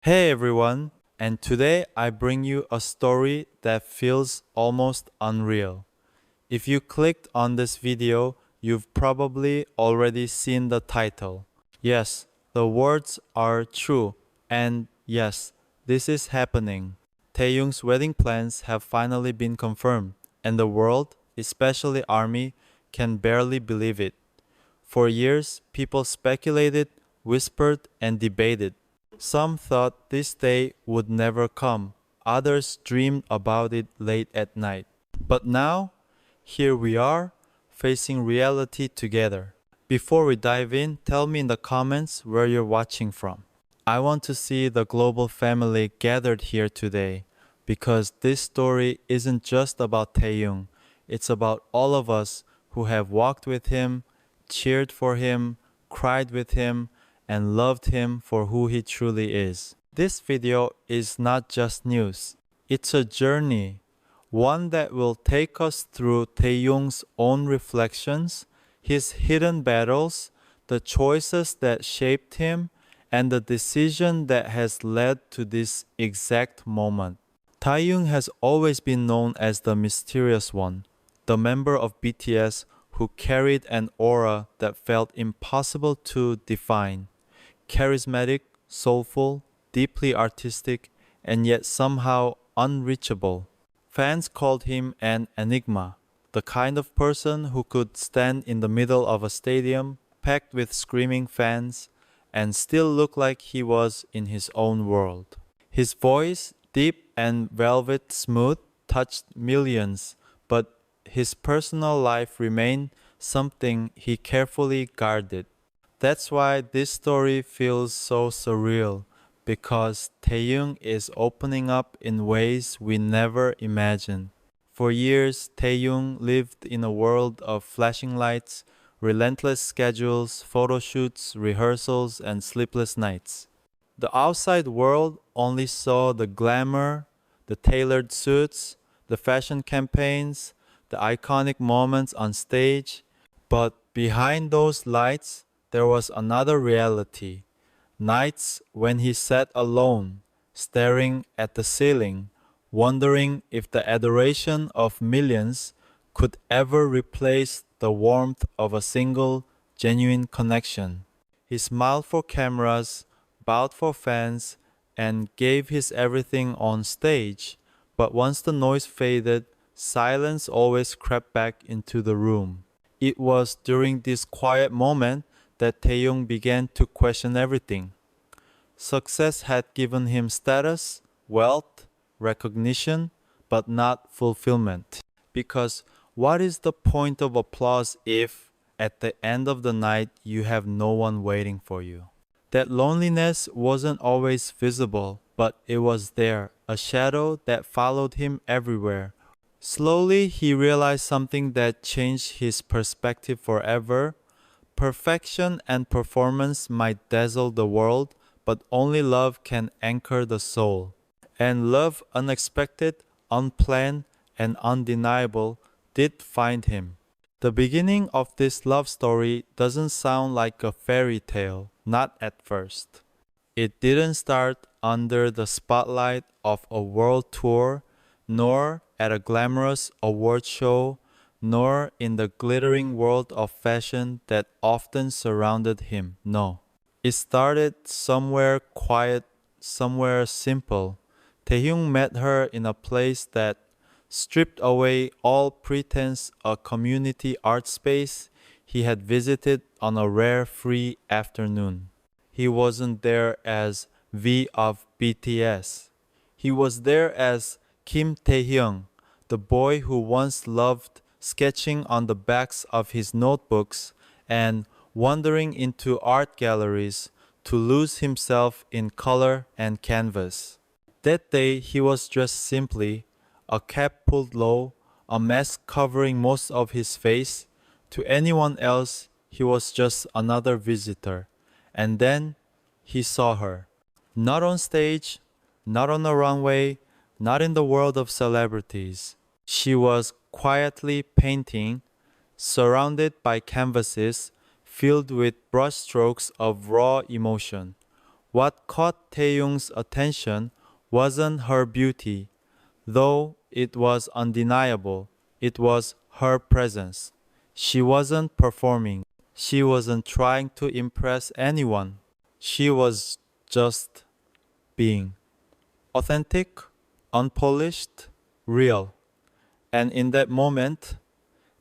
Hey everyone, and today I bring you a story that feels almost unreal. If you clicked on this video, you've probably already seen the title. Yes, the words are true, and yes, this is happening. Taehyung's wedding plans have finally been confirmed, and the world, especially ARMY, can barely believe it. For years, people speculated, whispered, and debated. Some thought this day would never come. Others dreamed about it late at night. But now, here we are, facing reality together. Before we dive in, tell me in the comments where you're watching from. I want to see the global family gathered here today because this story isn't just about Taehyung. It's about all of us who have walked with him, cheered for him, cried with him, and loved him for who he truly is. This video is not just news. It's a journey, one that will take us through Taehyung's own reflections, his hidden battles, the choices that shaped him, and the decision that has led to this exact moment. Taehyung has always been known as the mysterious one, the member of BTS who carried an aura that felt impossible to define. Charismatic, soulful, deeply artistic, and yet somehow unreachable. Fans called him an enigma, the kind of person who could stand in the middle of a stadium packed with screaming fans and still look like he was in his own world. His voice, deep and velvet smooth, touched millions, but his personal life remained something he carefully guarded. That's why this story feels so surreal, because Taehyung is opening up in ways we never imagined. For years, Taehyung lived in a world of flashing lights, relentless schedules, photo shoots, rehearsals, and sleepless nights. The outside world only saw the glamour, the tailored suits, the fashion campaigns, the iconic moments on stage. But behind those lights, there was another reality. Nights when he sat alone, staring at the ceiling, wondering if the adoration of millions could ever replace the warmth of a single, genuine connection. He smiled for cameras, bowed for fans, and gave his everything on stage. But once the noise faded, silence always crept back into the room. It was during this quiet moment that Taehyung began to question everything. Success had given him status, wealth, recognition, but not fulfillment. Because what is the point of applause if, at the end of the night, you have no one waiting for you? That loneliness wasn't always visible, but it was there, a shadow that followed him everywhere. Slowly, he realized something that changed his perspective forever. Perfection and performance might dazzle the world, but only love can anchor the soul. And love, unexpected, unplanned, and undeniable, did find him. The beginning of this love story doesn't sound like a fairy tale, not at first. It didn't start under the spotlight of a world tour, nor at a glamorous award show, nor in the glittering world of fashion that often surrounded him. No. It started somewhere quiet, somewhere simple. Taehyung met her in a place that stripped away all pretense, a community art space he had visited on a rare free afternoon. He wasn't there as V of BTS. He was there as Kim Taehyung, the boy who once loved sketching on the backs of his notebooks and wandering into art galleries to lose himself in color and canvas. That day he was dressed simply, a cap pulled low, a mask covering most of his face. To anyone else, he was just another visitor. And then he saw her. Not on stage, not on a runway, not in the world of celebrities. She was quietly painting, surrounded by canvases filled with brushstrokes of raw emotion. What caught Taehyung's attention wasn't her beauty, though it was undeniable. It was her presence. She wasn't performing. She wasn't trying to impress anyone. She was just being authentic, unpolished, real. And in that moment,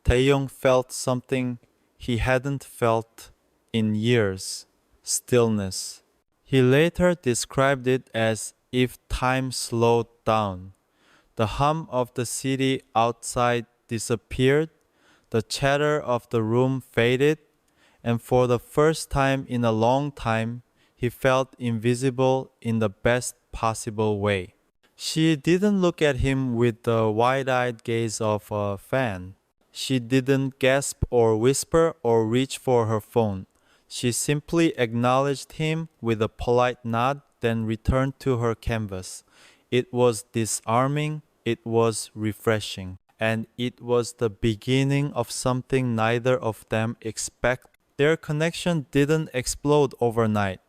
Taehyung felt something he hadn't felt in years: stillness. He later described it as if time slowed down. The hum of the city outside disappeared, the chatter of the room faded, and for the first time in a long time, he felt invisible in the best possible way. She didn't look at him with the wide eyed gaze of a fan. She didn't gasp or whisper or reach for her phone. She simply acknowledged him with a polite nod, then returned to her canvas. It was disarming, it was refreshing, and it was the beginning of something neither of them expected. Their connection didn't explode overnight.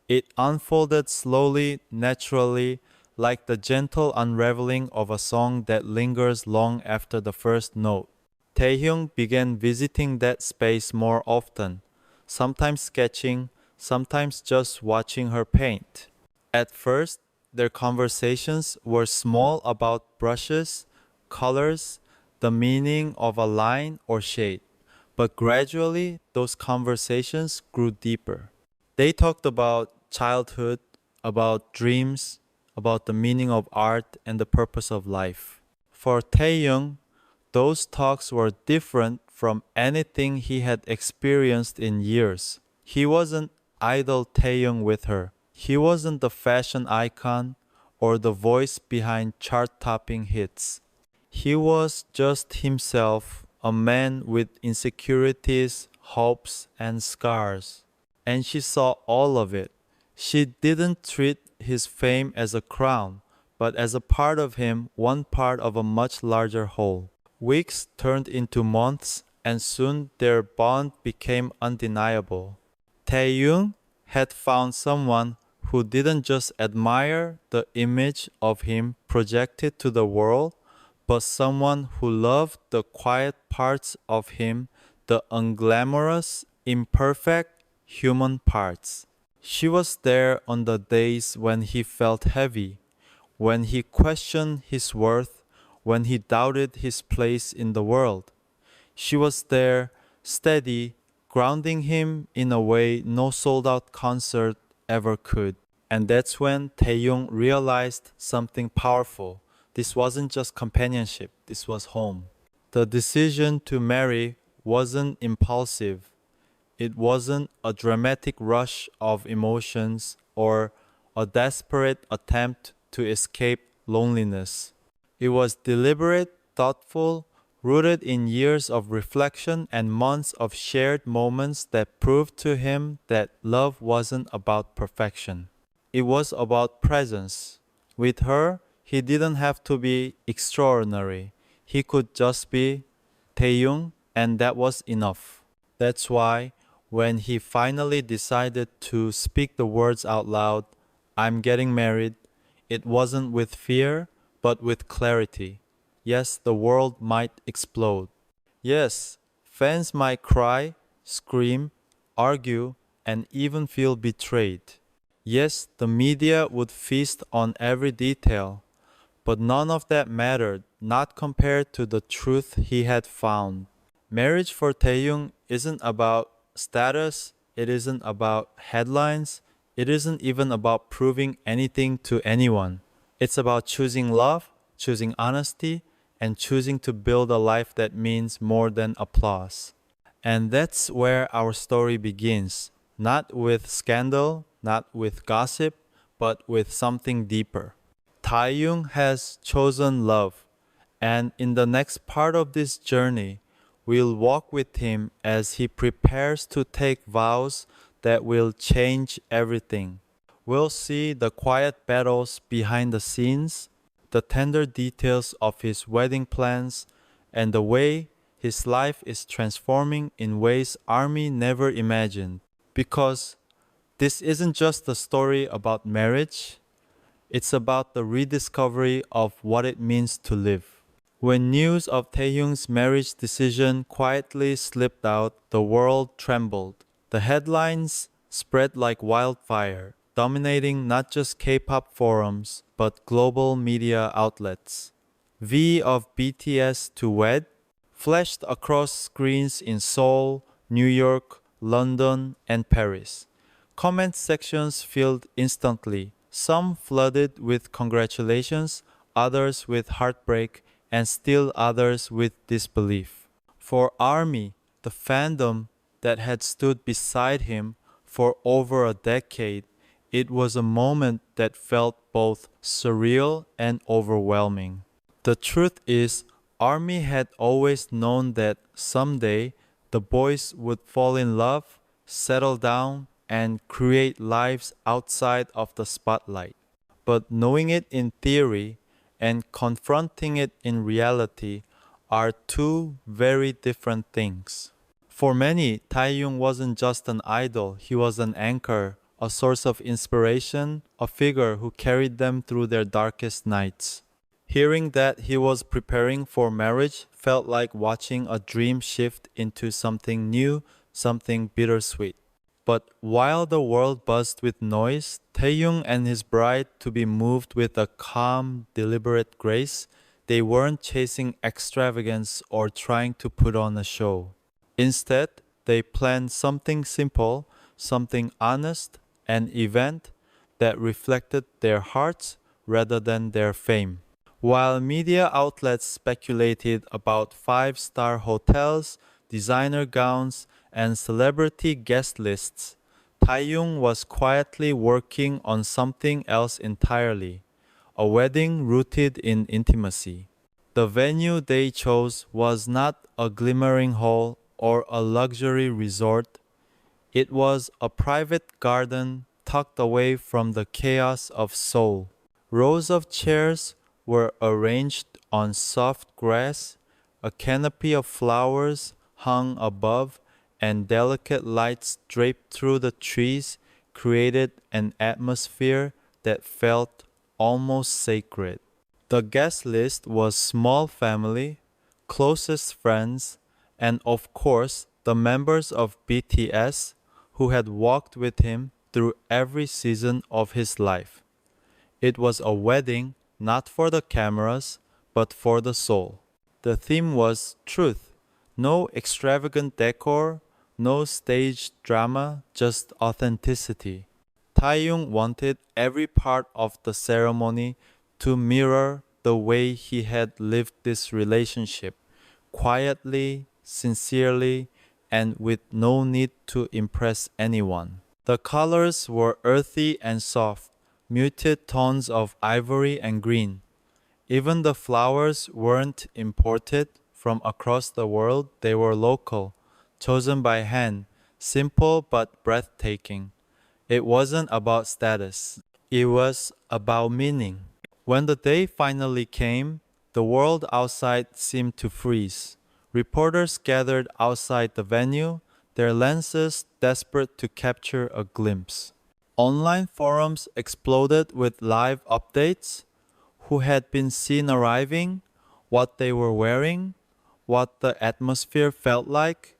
It unfolded slowly, naturally, like the gentle unraveling of a song that lingers long after the first note. Taehyung began visiting that space more often, sometimes sketching, sometimes just watching her paint. At first, their conversations were small about brushes, colors, the meaning of a line or shade, but gradually those conversations grew deeper. They talked about childhood, about dreams, about the meaning of art and the purpose of life. For Taehyung, those talks were different from anything he had experienced in years. He wasn't idle Taehyung with her. He wasn't the fashion icon or the voice behind chart-topping hits. He was just himself, a man with insecurities, hopes, and scars. And she saw all of it. She didn't treat his fame as a crown, but as a part of him, one part of a much larger whole. Weeks turned into months, and soon their bond became undeniable. Taehyung had found someone who didn't just admire the image of him projected to the world, but someone who loved the quiet parts of him, the unglamorous, imperfect, human parts. She was there on the days when he felt heavy, when he questioned his worth, when he doubted his place in the world. She was there, steady, grounding him in a way no sold out concert ever could. And that's when Taehyung realized something powerful. This wasn't just companionship, this was home. The decision to marry wasn't impulsive. It wasn't a dramatic rush of emotions or a desperate attempt to escape loneliness. It was deliberate, thoughtful, rooted in years of reflection and months of shared moments that proved to him that love wasn't about perfection. It was about presence. With her, he didn't have to be extraordinary. He could just be Taehyung, and that was enough. That's why, when he finally decided to speak the words out loud, "I'm getting married," it wasn't with fear, but with clarity. Yes, the world might explode. Yes, fans might cry, scream, argue, and even feel betrayed. Yes, the media would feast on every detail, but none of that mattered, not compared to the truth he had found. Marriage for Taehyung isn't about status, it isn't about headlines, it isn't even about proving anything to anyone. It's about choosing love, choosing honesty, and choosing to build a life that means more than applause. And that's where our story begins, not with scandal, not with gossip, but with something deeper. Taehyung has chosen love, and in the next part of this journey, we'll walk with him as he prepares to take vows that will change everything. We'll see the quiet battles behind the scenes, the tender details of his wedding plans, and the way his life is transforming in ways ARMY never imagined. Because This isn't just a story about marriage, it's about the rediscovery of what it means to live. When news of Taehyung's marriage decision quietly slipped out, the world trembled. The headlines spread like wildfire, dominating not just K-pop forums, but global media outlets. V of BTS to wed flashed across screens in Seoul, New York, London, and Paris. Comment sections filled instantly, some flooded with congratulations, others with heartbreak, and still others with disbelief. For ARMY, the fandom that had stood beside him for over a decade, it was a moment that felt both surreal and overwhelming. The truth is, ARMY had always known that someday the boys would fall in love, settle down, and create lives outside of the spotlight. But knowing it in theory and confronting it in reality are two very different things. For many, Taehyung wasn't just an idol, he was an anchor, a source of inspiration, a figure who carried them through their darkest nights. Hearing that he was preparing for marriage felt like watching a dream shift into something new, something bittersweet. But while the world buzzed with noise, Taehyung and his bride to be moved with a calm, deliberate grace, they weren't chasing extravagance or trying to put on a show. Instead, they planned something simple, something honest, an event that reflected their hearts rather than their fame. While media outlets speculated about five-star hotels, designer gowns, and celebrity guest lists, Taehyung was quietly working on something else entirely, a wedding rooted in intimacy. The venue they chose was not a glimmering hall or a luxury resort. It was a private garden tucked away from the chaos of Seoul. Rows of chairs were arranged on soft grass, a canopy of flowers hung above, and delicate lights draped through the trees created an atmosphere that felt almost sacred. The guest list was small family, closest friends, and of course the members of BTS who had walked with him through every season of his life. It was a wedding not for the cameras, but for the soul. The theme was truth. No extravagant decor, no staged drama, just authenticity. Taehyung wanted every part of the ceremony to mirror the way he had lived this relationship, quietly, sincerely, and with no need to impress anyone. The colors were earthy and soft, muted tones of ivory and green. Even the flowers weren't imported from across the world, they were local, chosen by hand, simple but breathtaking. It wasn't about status, it was about meaning. When the day finally came, the world outside seemed to freeze. Reporters gathered outside the venue, their lenses desperate to capture a glimpse. Online forums exploded with live updates, who had been seen arriving, what they were wearing, what the atmosphere felt like.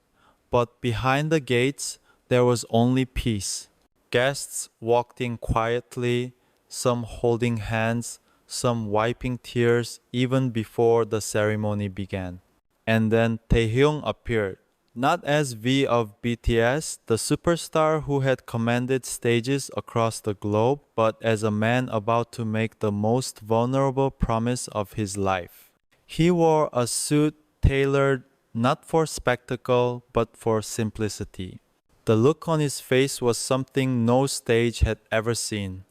But behind the gates, there was only peace. Guests walked in quietly, some holding hands, some wiping tears even before the ceremony began. And then Taehyung appeared, not as V of BTS, the superstar who had commanded stages across the globe, but as a man about to make the most vulnerable promise of his life. He wore a suit tailored not for spectacle, but for simplicity. The look on his face was something no stage had ever seen.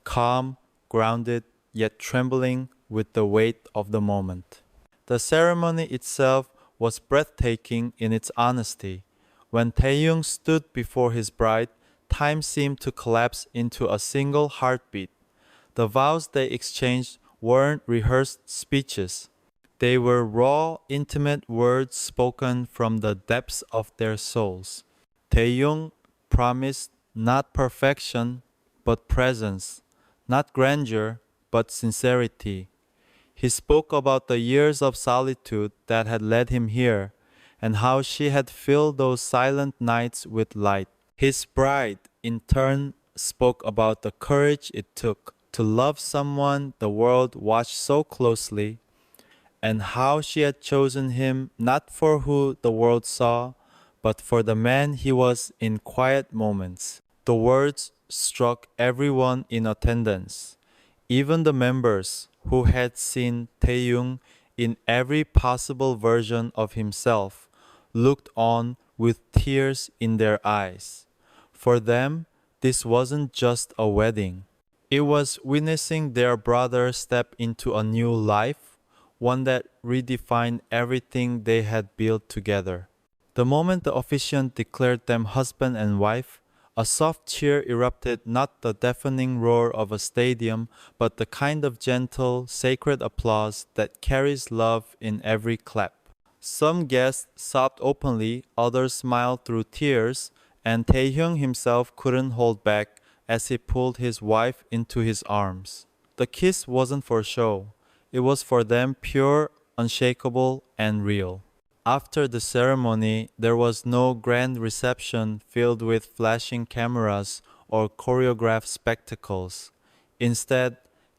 Calm, grounded, yet trembling with the weight of the moment. The ceremony itself was breathtaking in its honesty. When Taehyung stood before his bride, time seemed to collapse into a single heartbeat. The vows they exchanged weren't rehearsed speeches. They were raw, intimate words spoken from the depths of their souls. Taehyung promised not perfection, but presence, not grandeur, but sincerity. He spoke about the years of solitude that had led him here, and how she had filled those silent nights with light. His bride, in turn, spoke about the courage it took to love someone the world watched so closely, and how she had chosen him not for who the world saw, but for the man he was in quiet moments. The words struck everyone in attendance, even the members who had seen Taehyung in every possible version of himself looked on with tears in their eyes. For them, this wasn't just a wedding. It was witnessing their brother step into a new life, one that redefined everything they had built together. The moment the officiant declared them husband and wife, a soft cheer erupted, not the deafening roar of a stadium, but the kind of gentle, sacred applause that carries love in every clap. Some guests sobbed openly, others smiled through tears, and Taehyung himself couldn't hold back as he pulled his wife into his arms. The kiss wasn't for show. It was for them pure, unshakable, and real. After the ceremony, there was no grand reception filled with flashing cameras or choreographed spectacles. Instead,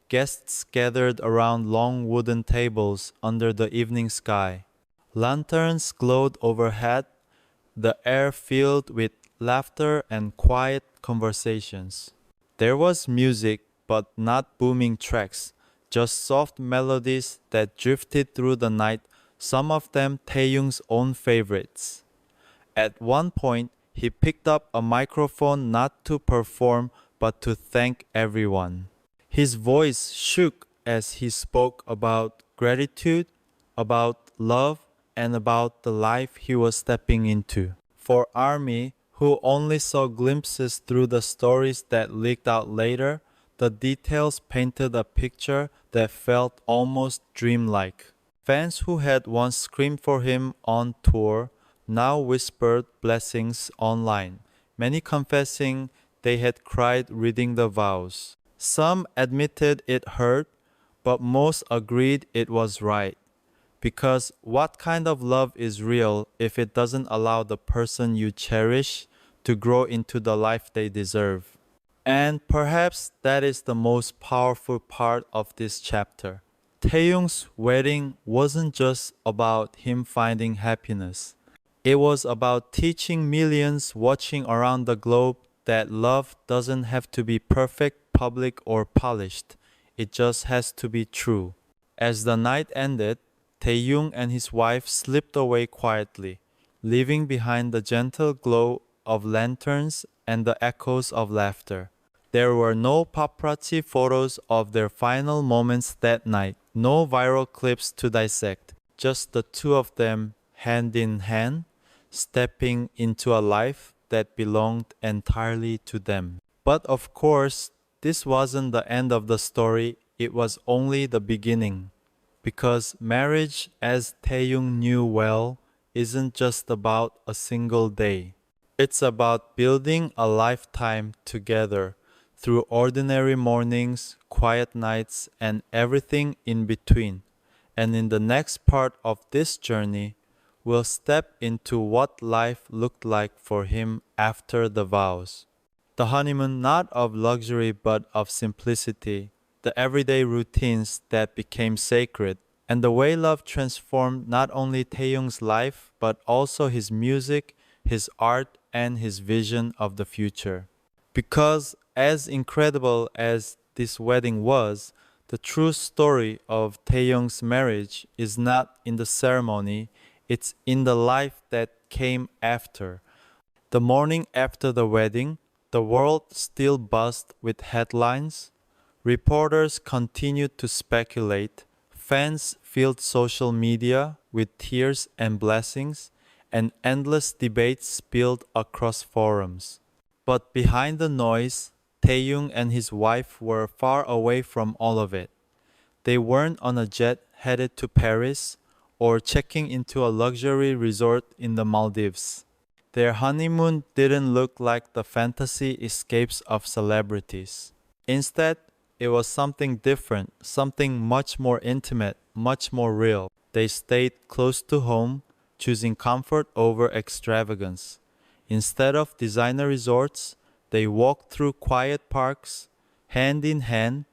guests gathered around long wooden tables under the evening sky. Lanterns glowed overhead, the air filled with laughter and quiet conversations. There was music, but not booming tracks, just soft melodies that drifted through the night, some of them Taehyung's own favorites. At one point, he picked up a microphone not to perform but to thank everyone. His voice shook as he spoke about gratitude, about love, and about the life he was stepping into. For ARMY, who only saw glimpses through the stories that leaked out later, the details painted a picture that felt almost dreamlike. Fans who had once screamed for him on tour now whispered blessings online, many confessing they had cried reading the vows. Some admitted it hurt, but most agreed it was right. Because what kind of love is real if it doesn't allow the person you cherish to grow into the life they deserve? And perhaps that is the most powerful part of this chapter. Taehyung's wedding wasn't just about him finding happiness. It was about teaching millions watching around the globe that love doesn't have to be perfect, public, or polished. It just has to be true. As the night ended, Taehyung and his wife slipped away quietly, leaving behind the gentle glow of lanterns and the echoes of laughter. There were no paparazzi photos of their final moments that night, no viral clips to dissect, just the two of them hand in hand, stepping into a life that belonged entirely to them. But of course, this wasn't the end of the story, it was only the beginning. Because marriage, as Taehyung knew well, isn't just about a single day. It's about building a lifetime together through ordinary mornings, quiet nights, and everything in between. And in the next part of this journey, we'll step into what life looked like for him after the vows. The honeymoon not of luxury but of simplicity, the everyday routines that became sacred, and the way love transformed not only Taehyung's life but also his music, his art, and his vision of the future. Because as incredible as this wedding was, the true story of Taehyung's marriage is not in the ceremony, it's in the life that came after. The morning after the wedding, the world still buzzed with headlines. Reporters continued to speculate. Fans filled social media with tears and blessings, and endless debates spilled across forums. But behind the noise, Taehyung and his wife were far away from all of it. They weren't on a jet headed to Paris or checking into a luxury resort in the Maldives. Their honeymoon didn't look like the fantasy escapes of celebrities. Instead, it was something different, something much more intimate, much more real. They stayed close to home, choosing comfort over extravagance. Instead of designer resorts, they walked through quiet parks, hand in hand,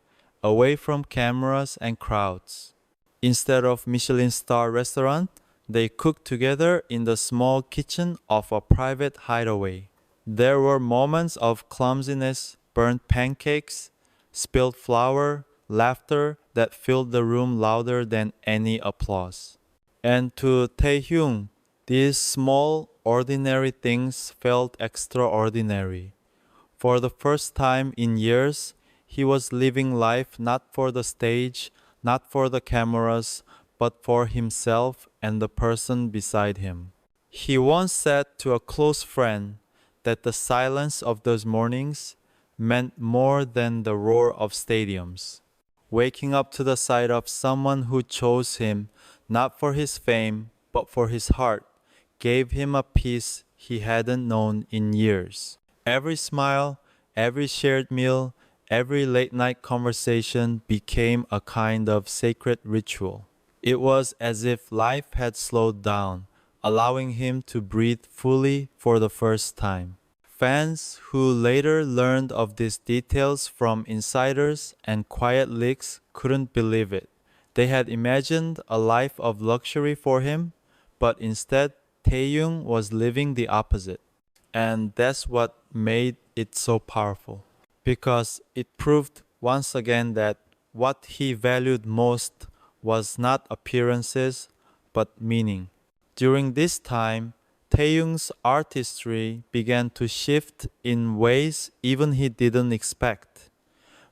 away from cameras and crowds. Instead of Michelin star restaurant, they cooked together in the small kitchen of a private hideaway. There were moments of clumsiness, burnt pancakes, spilled flour, laughter that filled the room louder than any applause. And to Taehyung, these small, ordinary things felt extraordinary. For the first time in years, he was living life not for the stage, not for the cameras, but for himself and the person beside him. He once said to a close friend that the silence of those mornings meant more than the roar of stadiums. Waking up to the sight of someone who chose him not for his fame, but for his heart, gave him a peace he hadn't known in years. Every smile, every shared meal, every late night conversation became a kind of sacred ritual. It was as if life had slowed down, allowing him to breathe fully for the first time. Fans who later learned of these details from insiders and quiet leaks couldn't believe it. They had imagined a life of luxury for him, but instead, Taehyung was living the opposite. And that's what made it so powerful. Because it proved once again that what he valued most was not appearances, but meaning. During this time, Taehyung's artistry began to shift in ways even he didn't expect.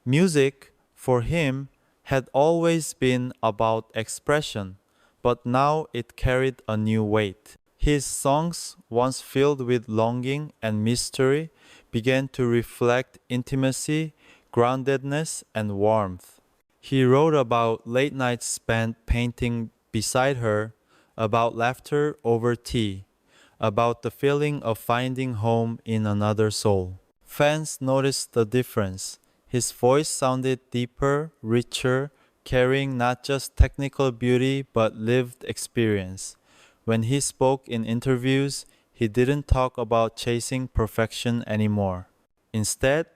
Music, for him, had always been about expression, but now it carried a new weight. His songs, once filled with longing and mystery, began to reflect intimacy, groundedness, and warmth. He wrote about late nights spent painting beside her, about laughter over tea, about the feeling of finding home in another soul. Fans noticed the difference. His voice sounded deeper, richer, carrying not just technical beauty but lived experience. When he spoke in interviews, he didn't talk about chasing perfection anymore. Instead,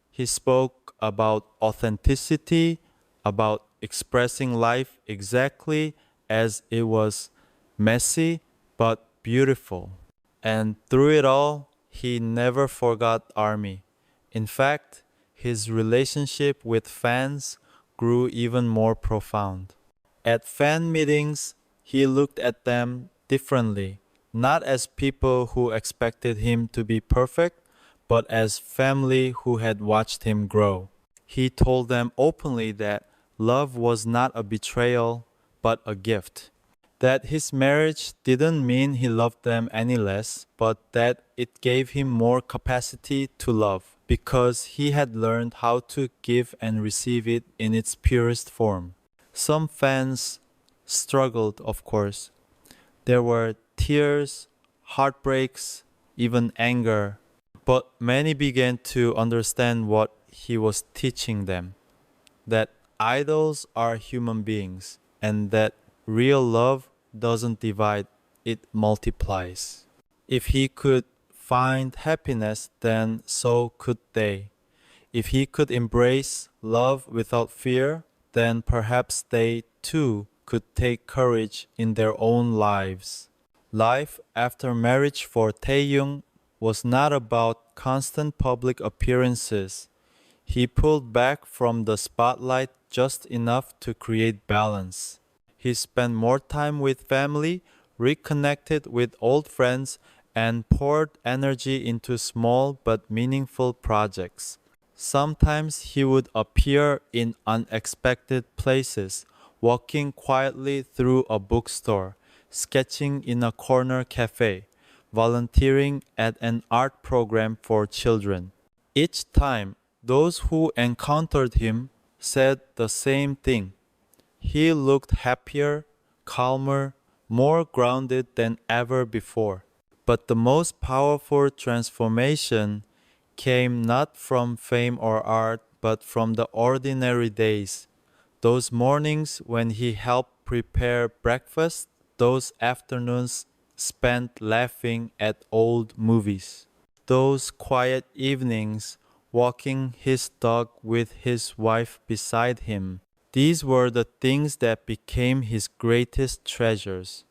he spoke about authenticity, about expressing life exactly as it was, messy but beautiful. And through it all, he never forgot ARMY. In fact, his relationship with fans grew even more profound. At fan meetings, he looked at them differently, not as people who expected him to be perfect, but as family who had watched him grow. He told them openly that love was not a betrayal, but a gift. That his marriage didn't mean he loved them any less, but that it gave him more capacity to love, because he had learned how to give and receive it in its purest form. Some fans struggled, of course. There were tears, heartbreaks, even anger. But many began to understand what he was teaching them, that idols are human beings, and that real love doesn't divide, it multiplies. If he could find happiness, then so could they. If he could embrace love without fear, then perhaps they too could take courage in their own lives. Life after marriage for Taehyung was not about constant public appearances. He pulled back from the spotlight just enough to create balance. He spent more time with family, reconnected with old friends, and poured energy into small but meaningful projects. Sometimes he would appear in unexpected places, walking quietly through a bookstore, sketching in a corner cafe, volunteering at an art program for children. Each time, those who encountered him said the same thing. He looked happier, calmer, more grounded than ever before. But the most powerful transformation came not from fame or art, but from the ordinary days. Those mornings when he helped prepare breakfast, those afternoons spent laughing at old movies, those quiet evenings walking his dog with his wife beside him. These were the things that became his greatest treasures.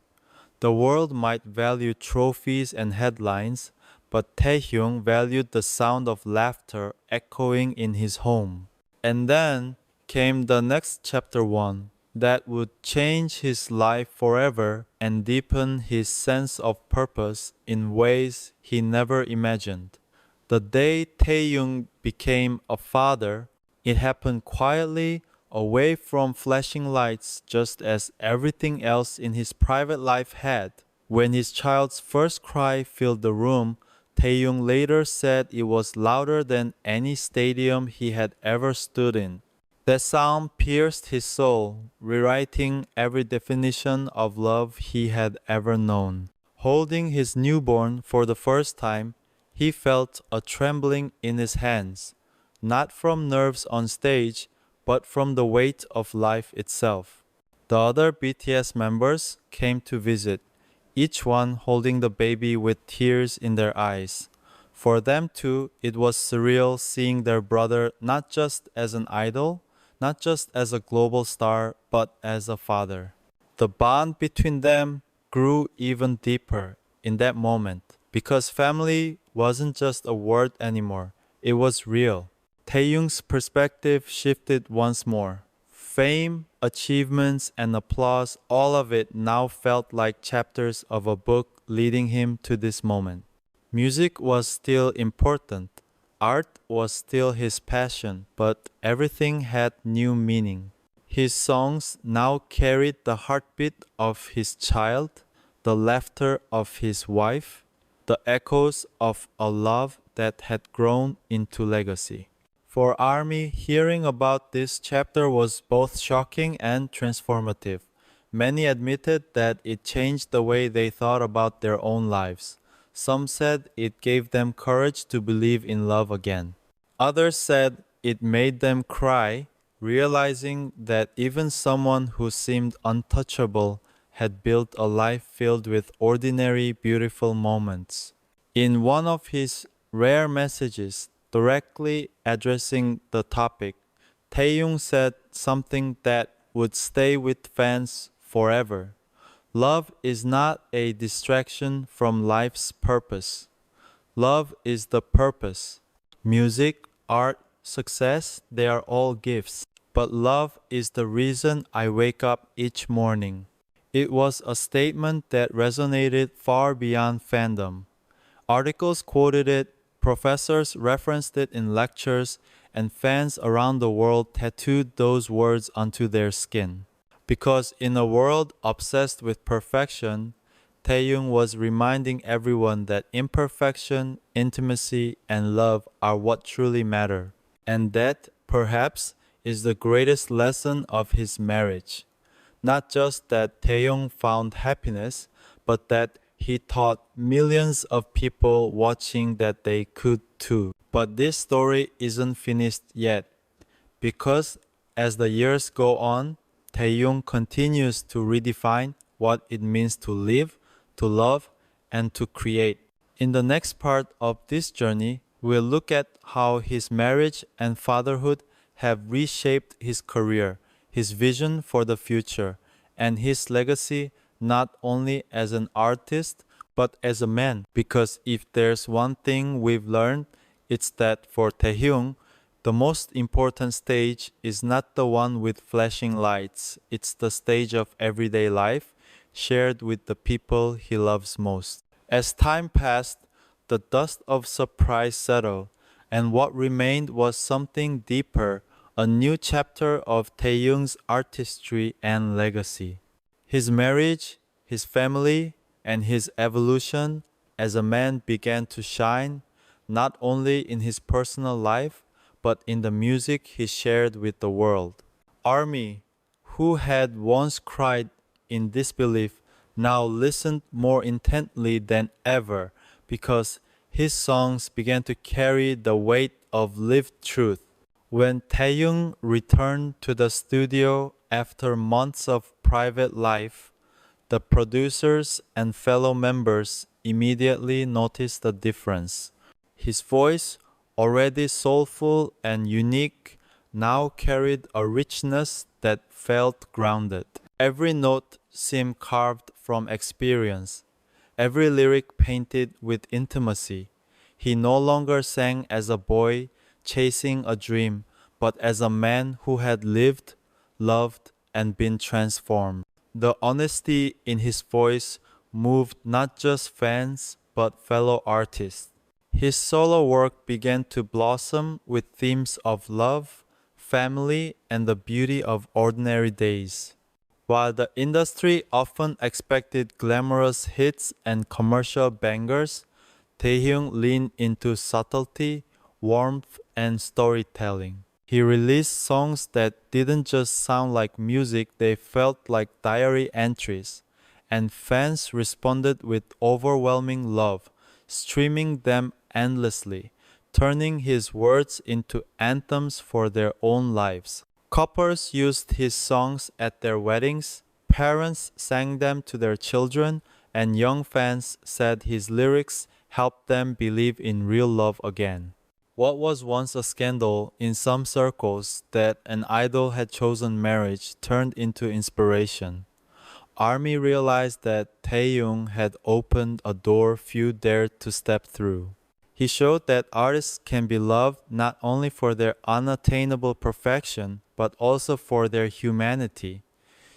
The world might value trophies and headlines, but Taehyung valued the sound of laughter echoing in his home. And then came the next chapter 1 that would change his life forever and deepen his sense of purpose in ways he never imagined. The day Taehyung became a father, it happened quietly, away from flashing lights, just as everything else in his private life had. When his child's first cry filled the room, Taehyung later said it was louder than any stadium he had ever stood in. That sound pierced his soul, rewriting every definition of love he had ever known. Holding his newborn for the first time, he felt a trembling in his hands, not from nerves on stage, but from the weight of life itself. The other BTS members came to visit, each one holding the baby with tears in their eyes. For them too, it was surreal seeing their brother not just as an idol, not just as a global star, but as a father. The bond between them grew even deeper in that moment because family wasn't just a word anymore, it was real. Taehyung's perspective shifted once more. Fame, achievements, and applause, all of it now felt like chapters of a book leading him to this moment. Music was still important. Art was still his passion, but everything had new meaning. His songs now carried the heartbeat of his child, the laughter of his wife, the echoes of a love that had grown into legacy. For ARMY, hearing about this chapter was both shocking and transformative. Many admitted that it changed the way they thought about their own lives. Some said it gave them courage to believe in love again. Others said it made them cry, realizing that even someone who seemed untouchable had built a life filled with ordinary, beautiful moments. In one of his rare messages, directly addressing the topic, Taehyung said something that would stay with fans forever. Love is not a distraction from life's purpose. Love is the purpose. Music, art, success, they are all gifts. But love is the reason I wake up each morning. It was a statement that resonated far beyond fandom. Articles quoted it, professors referenced it in lectures, and fans around the world tattooed those words onto their skin. Because in a world obsessed with perfection, Taehyung was reminding everyone that imperfection, intimacy, and love are what truly matter. And that, perhaps, is the greatest lesson of his marriage. Not just that Taehyung found happiness, but that he taught millions of people watching that they could too. But this story isn't finished yet, because as the years go on, Taehyung continues to redefine what it means to live, to love, and to create. In the next part of this journey, we'll look at how his marriage and fatherhood have reshaped his career, his vision for the future, and his legacy not only as an artist, but as a man. Because if there's one thing we've learned, it's that for Taehyung, the most important stage is not the one with flashing lights. It's the stage of everyday life, shared with the people he loves most. As time passed, the dust of surprise settled, and what remained was something deeper, a new chapter of Taehyung's artistry and legacy. His marriage, his family, and his evolution as a man began to shine, not only in his personal life, but in the music he shared with the world. ARMY, who had once cried in disbelief, now listened more intently than ever because his songs began to carry the weight of lived truth. When Taehyung returned to the studio after months of private life, the producers and fellow members immediately noticed the difference. His voice, already soulful and unique, now carried a richness that felt grounded. Every note seemed carved from experience, every lyric painted with intimacy. He no longer sang as a boy chasing a dream, but as a man who had lived, loved, and been transformed. The honesty in his voice moved not just fans, but fellow artists. His solo work began to blossom with themes of love, family, and the beauty of ordinary days. While the industry often expected glamorous hits and commercial bangers, Taehyung leaned into subtlety, warmth, and storytelling. He released songs that didn't just sound like music, they felt like diary entries, and fans responded with overwhelming love, streaming them endlessly, turning his words into anthems for their own lives. Couples used his songs at their weddings, parents sang them to their children, and young fans said his lyrics helped them believe in real love again. What was once a scandal in some circles that an idol had chosen marriage turned into inspiration. ARMY realized that Taehyung had opened a door few dared to step through. He showed that artists can be loved not only for their unattainable perfection, but also for their humanity.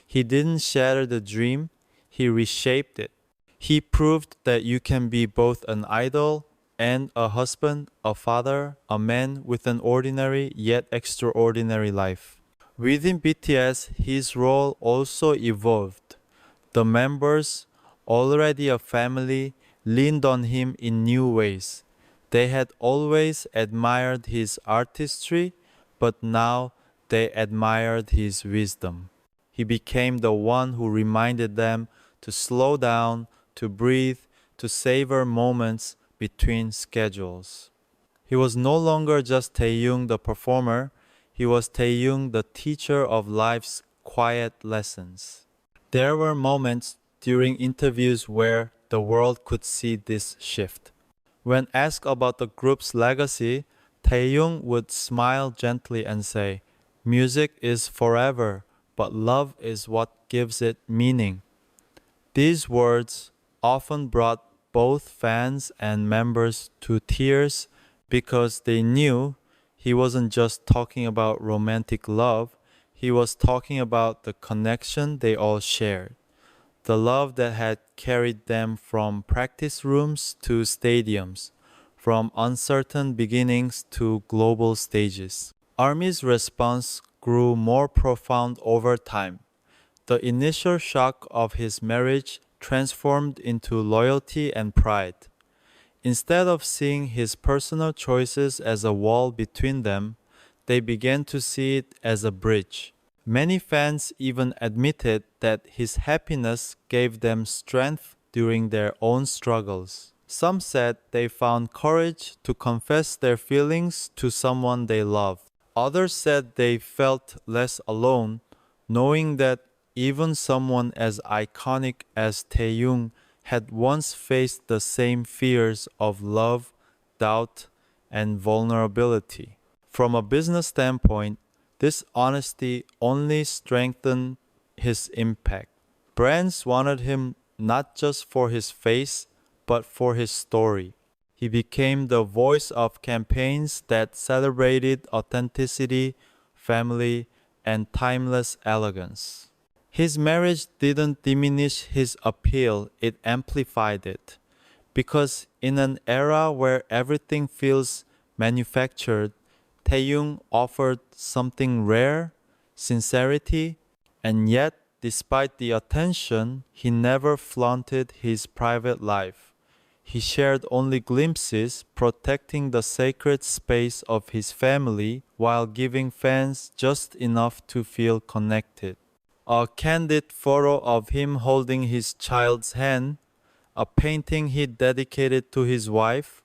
He didn't shatter the dream, he reshaped it. He proved that you can be both an idol and a husband, a father, a man with an ordinary yet extraordinary life. Within BTS, his role also evolved. The members, already a family, leaned on him in new ways. They had always admired his artistry, but now they admired his wisdom. He became the one who reminded them to slow down, to breathe, to savor moments between schedules. He was no longer just Taehyung the performer, he was Taehyung the teacher of life's quiet lessons. There were moments during interviews where the world could see this shift. When asked about the group's legacy, Taehyung would smile gently and say, "Music is forever, but love is what gives it meaning." These words often brought both fans and members to tears because they knew he wasn't just talking about romantic love, he was talking about the connection they all shared. The love that had carried them from practice rooms to stadiums, from uncertain beginnings to global stages. ARMY's response grew more profound over time. The initial shock of his marriage transformed into loyalty and pride. Instead of seeing his personal choices as a wall between them, they began to see it as a bridge. Many fans even admitted that his happiness gave them strength during their own struggles. Some said they found courage to confess their feelings to someone they loved. Others said they felt less alone, knowing that even someone as iconic as Taehyung had once faced the same fears of love, doubt, and vulnerability. From a business standpoint, this honesty only strengthened his impact. Brands wanted him not just for his face, but for his story. He became the voice of campaigns that celebrated authenticity, family, and timeless elegance. His marriage didn't diminish his appeal, it amplified it. Because in an era where everything feels manufactured, Taehyung offered something rare, sincerity, and yet, despite the attention, he never flaunted his private life. He shared only glimpses, protecting the sacred space of his family while giving fans just enough to feel connected. A candid photo of him holding his child's hand, a painting he dedicated to his wife,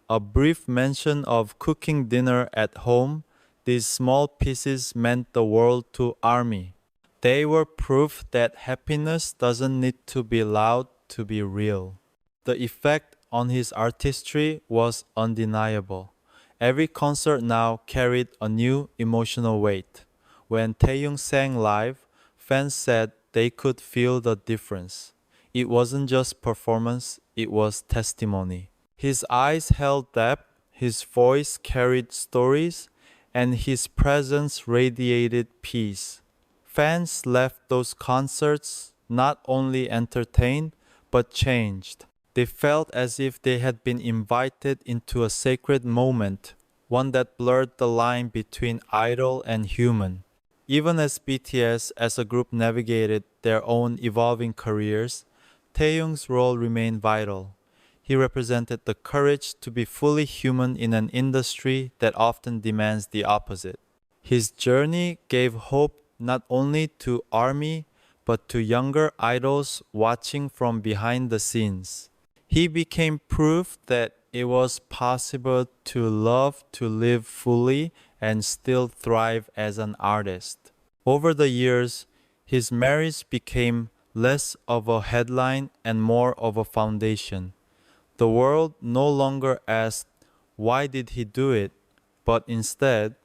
a brief mention of cooking dinner at home, these small pieces meant the world to ARMY. They were proof that happiness doesn't need to be loud to be real. The effect on his artistry was undeniable. Every concert now carried a new emotional weight. When Taehyung sang live, fans said they could feel the difference. It wasn't just performance, it was testimony. His eyes held depth, his voice carried stories, and his presence radiated peace. Fans left those concerts not only entertained, but changed. They felt as if they had been invited into a sacred moment, one that blurred the line between idol and human. Even as BTS as a group navigated their own evolving careers, Taehyung's role remained vital. He represented the courage to be fully human in an industry that often demands the opposite. His journey gave hope not only to ARMY but to younger idols watching from behind the scenes. He became proof that it was possible to love, to live fully, and still thrive as an artist. Over the years, his marriage became less of a headline and more of a foundation. The world no longer asked, why did he do it? But instead,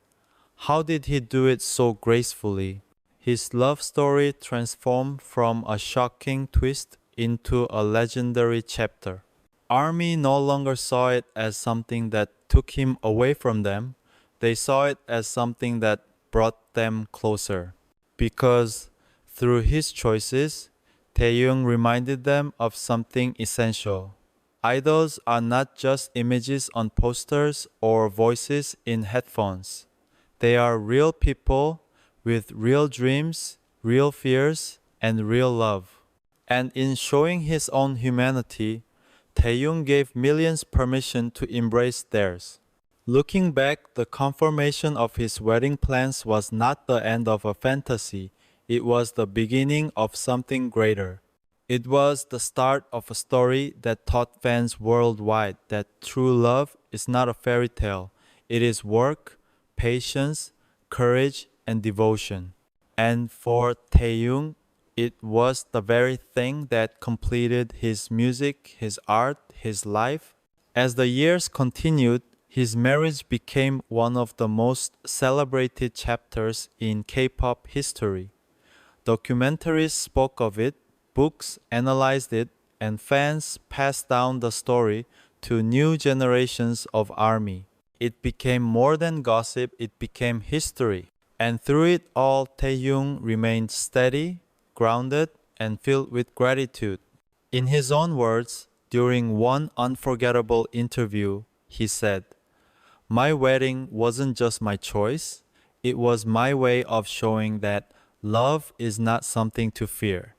how did he do it so gracefully? His love story transformed from a shocking twist into a legendary chapter. ARMY no longer saw it as something that took him away from them. They saw it as something that brought them closer. Because through his choices, Taehyung reminded them of something essential. Idols are not just images on posters or voices in headphones. They are real people with real dreams, real fears, and real love. And in showing his own humanity, Taehyung gave millions permission to embrace theirs. Looking back, the confirmation of his wedding plans was not the end of a fantasy, it was the beginning of something greater. It was the start of a story that taught fans worldwide that true love is not a fairy tale. It is work, patience, courage, and devotion. And for Taehyung, it was the very thing that completed his music, his art, his life. As the years continued, his marriage became one of the most celebrated chapters in K-pop history. Documentaries spoke of it, books analyzed it, and fans passed down the story to new generations of ARMY. It became more than gossip, it became history. And through it all, Taehyung remained steady, grounded, and filled with gratitude. In his own words, during one unforgettable interview, he said, "My wedding wasn't just my choice, it was my way of showing that love is not something to fear.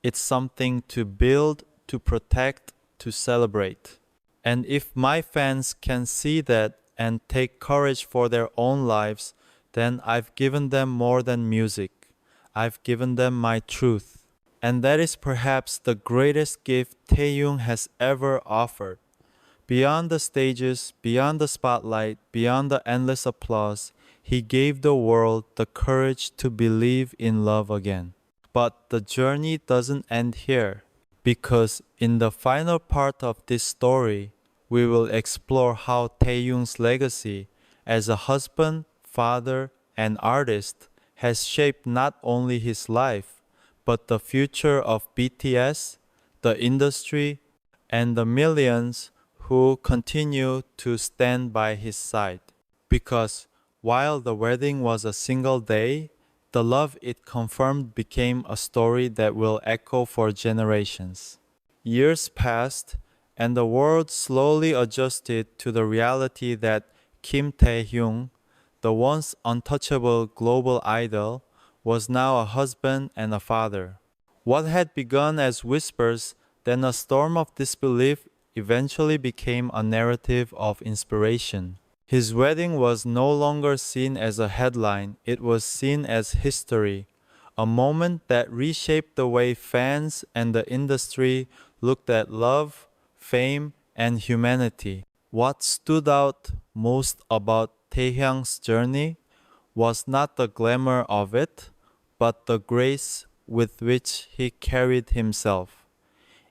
It's something to build, to protect, to celebrate. And if my fans can see that and take courage for their own lives, then I've given them more than music. I've given them my truth." And that is perhaps the greatest gift Taehyung has ever offered. Beyond the stages, beyond the spotlight, beyond the endless applause, he gave the world the courage to believe in love again. But the journey doesn't end here, because in the final part of this story, we will explore how Taehyung's legacy as a husband, father, and artist has shaped not only his life, but the future of BTS, the industry, and the millions who continue to stand by his side. Because while the wedding was a single day, the love it confirmed became a story that will echo for generations. Years passed, and the world slowly adjusted to the reality that Kim Taehyung, the once untouchable global idol, was now a husband and a father. What had begun as whispers, then a storm of disbelief, eventually became a narrative of inspiration. His wedding was no longer seen as a headline, it was seen as history, a moment that reshaped the way fans and the industry looked at love, fame, and humanity. What stood out most about Taehyung's journey was not the glamour of it, but the grace with which he carried himself.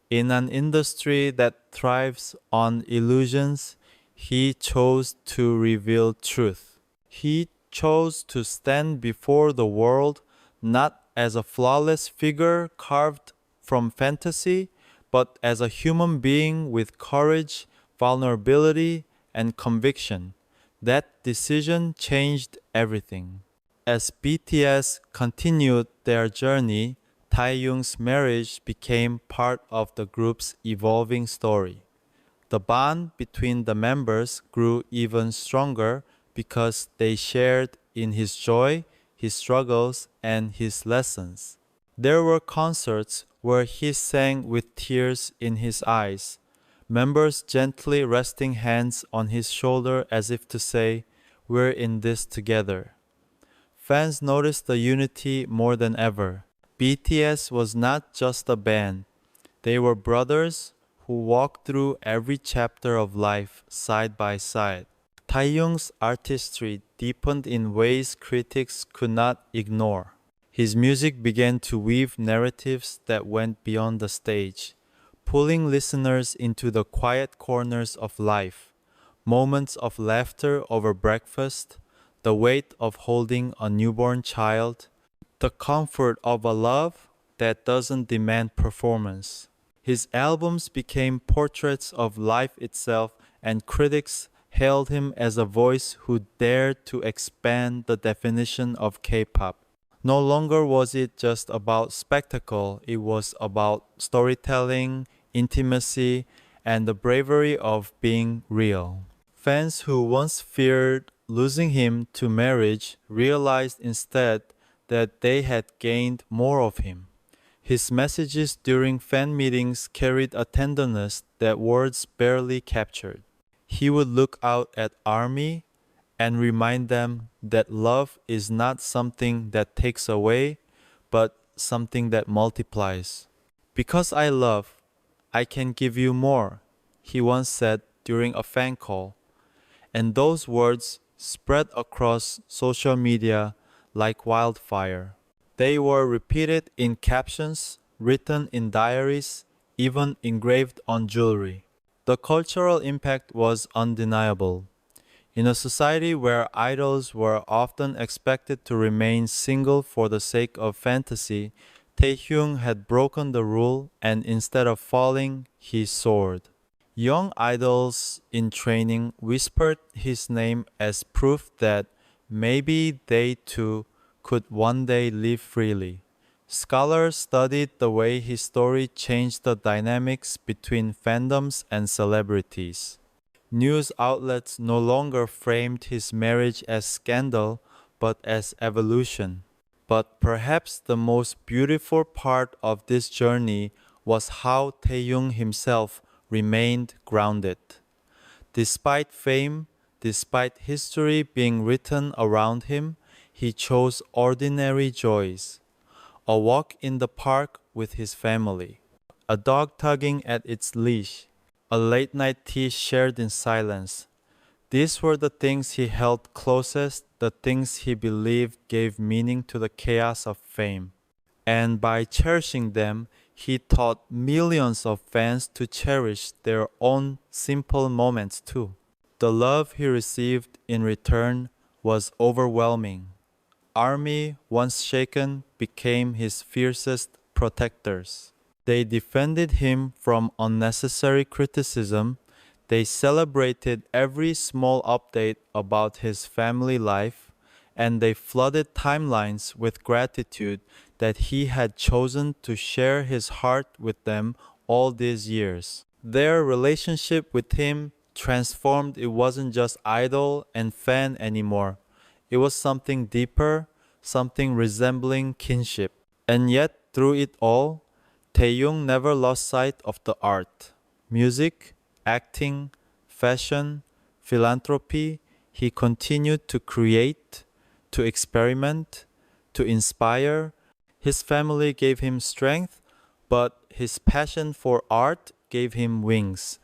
In an industry that thrives on illusions, he chose to reveal truth. He chose to stand before the world not as a flawless figure carved from fantasy, but as a human being with courage, vulnerability, and conviction. That decision changed everything. As BTS continued their journey, Taehyung's marriage became part of the group's evolving story. The bond between the members grew even stronger because they shared in his joy, his struggles, and his lessons. There were concerts where he sang with tears in his eyes, members gently resting hands on his shoulder as if to say, "We're in this together." Fans noticed the unity more than ever. BTS was not just a band, they were brothers who walked through every chapter of life side by side. Taehyung's artistry deepened in ways critics could not ignore. His music began to weave narratives that went beyond the stage, pulling listeners into the quiet corners of life, moments of laughter over breakfast, the weight of holding a newborn child, the comfort of a love that doesn't demand performance. His albums became portraits of life itself, and critics hailed him as a voice who dared to expand the definition of K-pop. No longer was it just about spectacle, it was about storytelling, intimacy, and the bravery of being real. Fans who once feared losing him to marriage realized instead that they had gained more of him. His messages during fan meetings carried a tenderness that words barely captured. He would look out at ARMY and remind them that love is not something that takes away, but something that multiplies. "Because I love, I can give you more," he once said during a fan call. And those words spread across social media like wildfire. They were repeated in captions, written in diaries, even engraved on jewelry. The cultural impact was undeniable. In a society where idols were often expected to remain single for the sake of fantasy, Taehyung had broken the rule, and instead of falling, he soared. Young idols in training whispered his name as proof that maybe they too could one day live freely. Scholars studied the way his story changed the dynamics between fandoms and celebrities. News outlets no longer framed his marriage as scandal, but as evolution. But perhaps the most beautiful part of this journey was how Taehyung himself remained grounded. Despite fame, despite history being written around him, he chose ordinary joys. A walk in the park with his family, a dog tugging at its leash, a late night tea shared in silence. These were the things he held closest, the things he believed gave meaning to the chaos of fame. And by cherishing them, he taught millions of fans to cherish their own simple moments too. The love he received in return was overwhelming. ARMY, once shaken, became his fiercest protectors. They defended him from unnecessary criticism. They celebrated every small update about his family life, and they flooded timelines with gratitude that he had chosen to share his heart with them all these years. Their relationship with him transformed. It wasn't just idol and fan anymore. It was something deeper, something resembling kinship. And yet, through it all, Taehyung never lost sight of the art. Music, acting, fashion, philanthropy, he continued to create, to experiment, to inspire. His family gave him strength, but his passion for art gave him wings.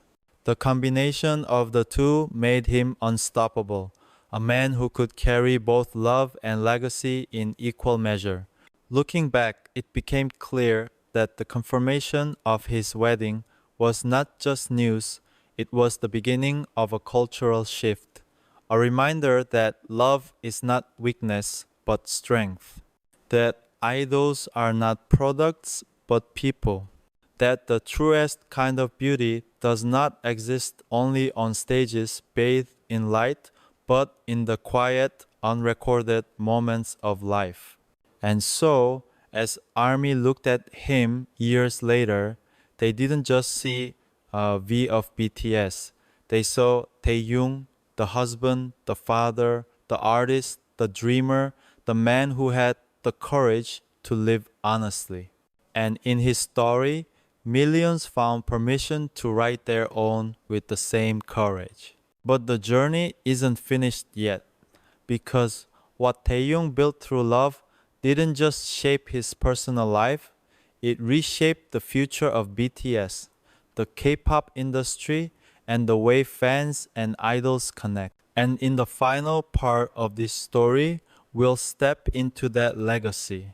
The combination of the two made him unstoppable, a man who could carry both love and legacy in equal measure. Looking back, it became clear that the confirmation of his wedding was not just news, it was the beginning of a cultural shift, a reminder that love is not weakness but strength, that idols are not products but people, that the truest kind of beauty does not exist only on stages bathed in light, but in the quiet, unrecorded moments of life. And so, as Army looked at him years later, they didn't just see V of BTS. They saw Taehyung, the husband, the father, the artist, the dreamer, the man who had the courage to live honestly. And in his story, millions found permission to write their own with the same courage. But the journey isn't finished yet, because what Taehyung built through love didn't just shape his personal life, it reshaped the future of BTS, the K-pop industry, and the way fans and idols connect. And in the final part of this story, we'll step into that legacy.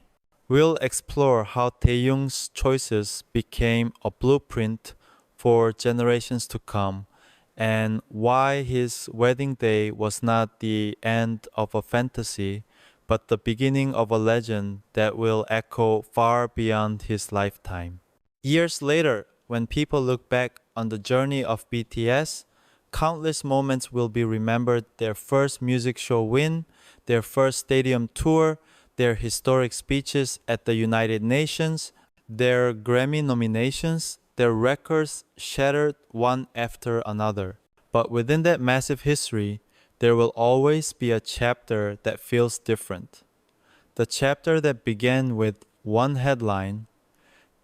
We'll explore how Taehyung's choices became a blueprint for generations to come, and why his wedding day was not the end of a fantasy, but the beginning of a legend that will echo far beyond his lifetime. Years later, when people look back on the journey of BTS, countless moments will be remembered: their first music show win, their first stadium tour, their historic speeches at the United Nations, their Grammy nominations, their records shattered one after another. But within that massive history, there will always be a chapter that feels different. The chapter that began with one headline: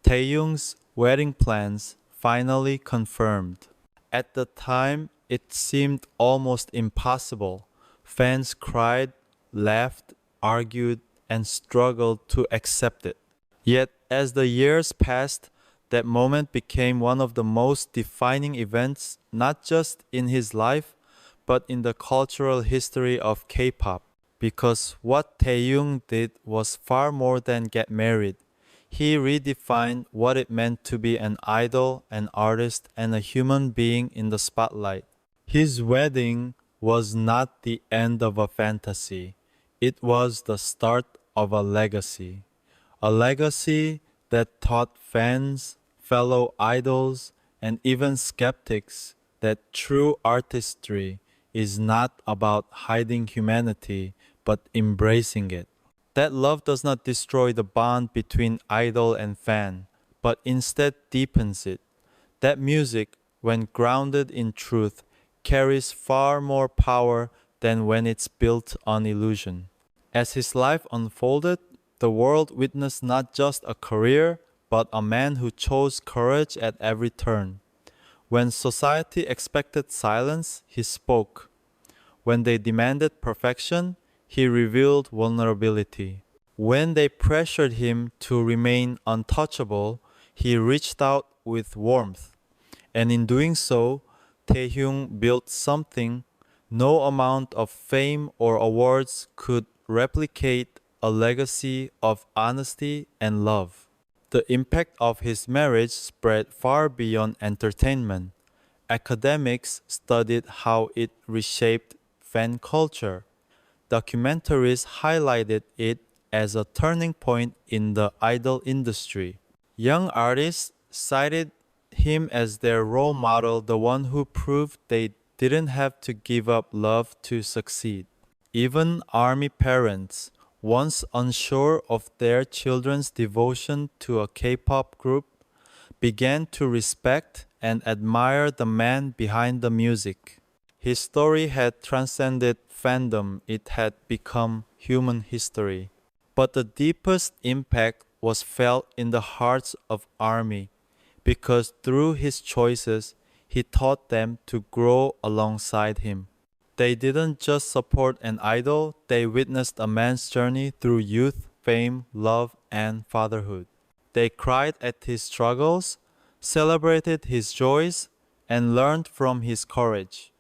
Taehyung's wedding plans finally confirmed. At the time, it seemed almost impossible. Fans cried, laughed, argued, and struggled to accept it. Yet, as the years passed, that moment became one of the most defining events, not just in his life, but in the cultural history of K-pop. Because what Taehyung did was far more than get married. He redefined what it meant to be an idol, an artist, and a human being in the spotlight. His wedding was not the end of a fantasy. It was the start of a legacy. A legacy that taught fans, fellow idols, and even skeptics that true artistry is not about hiding humanity, but embracing it. That love does not destroy the bond between idol and fan, but instead deepens it. That music, when grounded in truth, carries far more power than when it's built on illusion. As his life unfolded, the world witnessed not just a career, but a man who chose courage at every turn. When society expected silence, he spoke. When they demanded perfection, he revealed vulnerability. When they pressured him to remain untouchable, he reached out with warmth. And in doing so, Taehyung built something no amount of fame or awards could replicate: a legacy of honesty and love. The impact of his marriage spread far beyond entertainment. Academics studied how it reshaped fan culture. Documentaries highlighted it as a turning point in the idol industry. Young artists cited him as their role model, the one who proved they didn't have to give up love to succeed. Even ARMY parents, once unsure of their children's devotion to a K-pop group, began to respect and admire the man behind the music. His story had transcended fandom, it had become human history. But the deepest impact was felt in the hearts of ARMY, because through his choices, he taught them to grow alongside him. They didn't just support an idol, they witnessed a man's journey through youth, fame, love, and fatherhood. They cried at his struggles, celebrated his joys, and learned from his courage.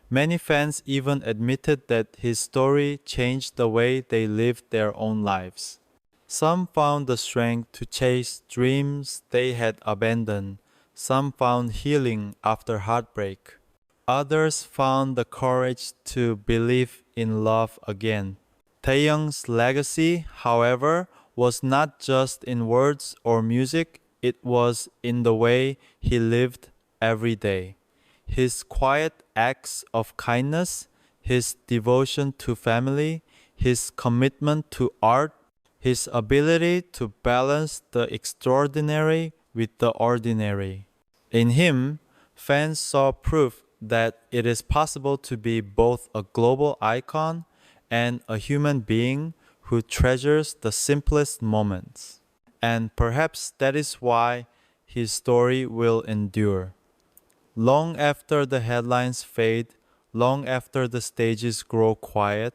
Many fans even admitted that his story changed the way they lived their own lives. Some found the strength to chase dreams they had abandoned. Some found healing after heartbreak. Others found the courage to believe in love again. Taehyung's legacy, however, was not just in words or music, it was in the way he lived every day. His quiet acts of kindness, his devotion to family, his commitment to art, his ability to balance the extraordinary with the ordinary. In him, fans saw proof that it is possible to be both a global icon and a human being who treasures the simplest moments. And perhaps that is why his story will endure. Long after the headlines fade, long after the stages grow quiet,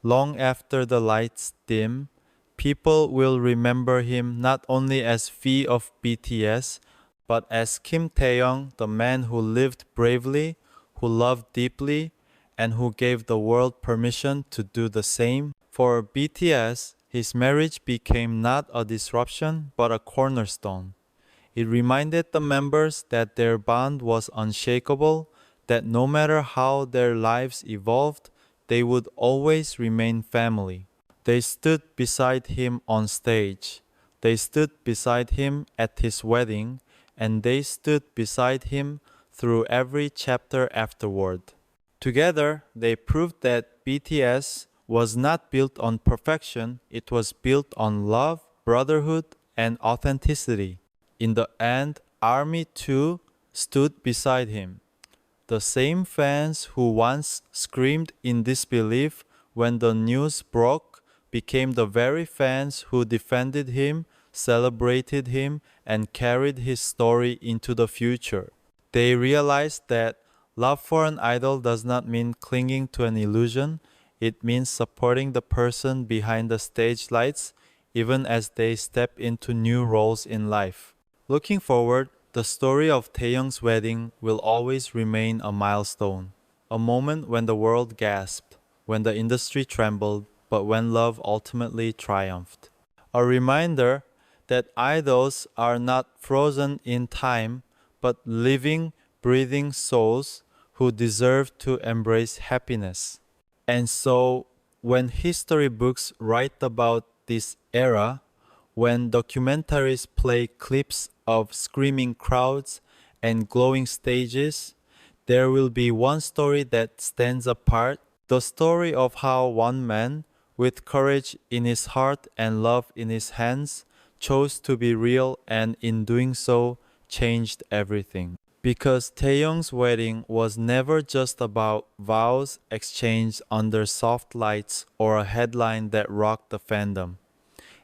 long after the lights dim, people will remember him not only as V of BTS, but as Kim Taehyung, the man who lived bravely, who loved deeply, and who gave the world permission to do the same. For BTS, his marriage became not a disruption, but a cornerstone. It reminded the members that their bond was unshakable, that no matter how their lives evolved, they would always remain family. They stood beside him on stage. They stood beside him at his wedding, and they stood beside him through every chapter afterward. Together, they proved that BTS was not built on perfection, it was built on love, brotherhood, and authenticity. In the end, ARMY too stood beside him. The same fans who once screamed in disbelief when the news broke became the very fans who defended him, celebrated him, and carried his story into the future. They realized that love for an idol does not mean clinging to an illusion, it means supporting the person behind the stage lights even as they step into new roles in life. Looking forward, the story of Taehyung's wedding will always remain a milestone, a moment when the world gasped, when the industry trembled, but when love ultimately triumphed. A reminder that idols are not frozen in time, but living, breathing souls who deserve to embrace happiness. And so, when history books write about this era, when documentaries play clips of screaming crowds and glowing stages, there will be one story that stands apart, the story of how one man, with courage in his heart and love in his hands, chose to be real and in doing so, changed everything. Because Taehyung's wedding was never just about vows exchanged under soft lights or a headline that rocked the fandom.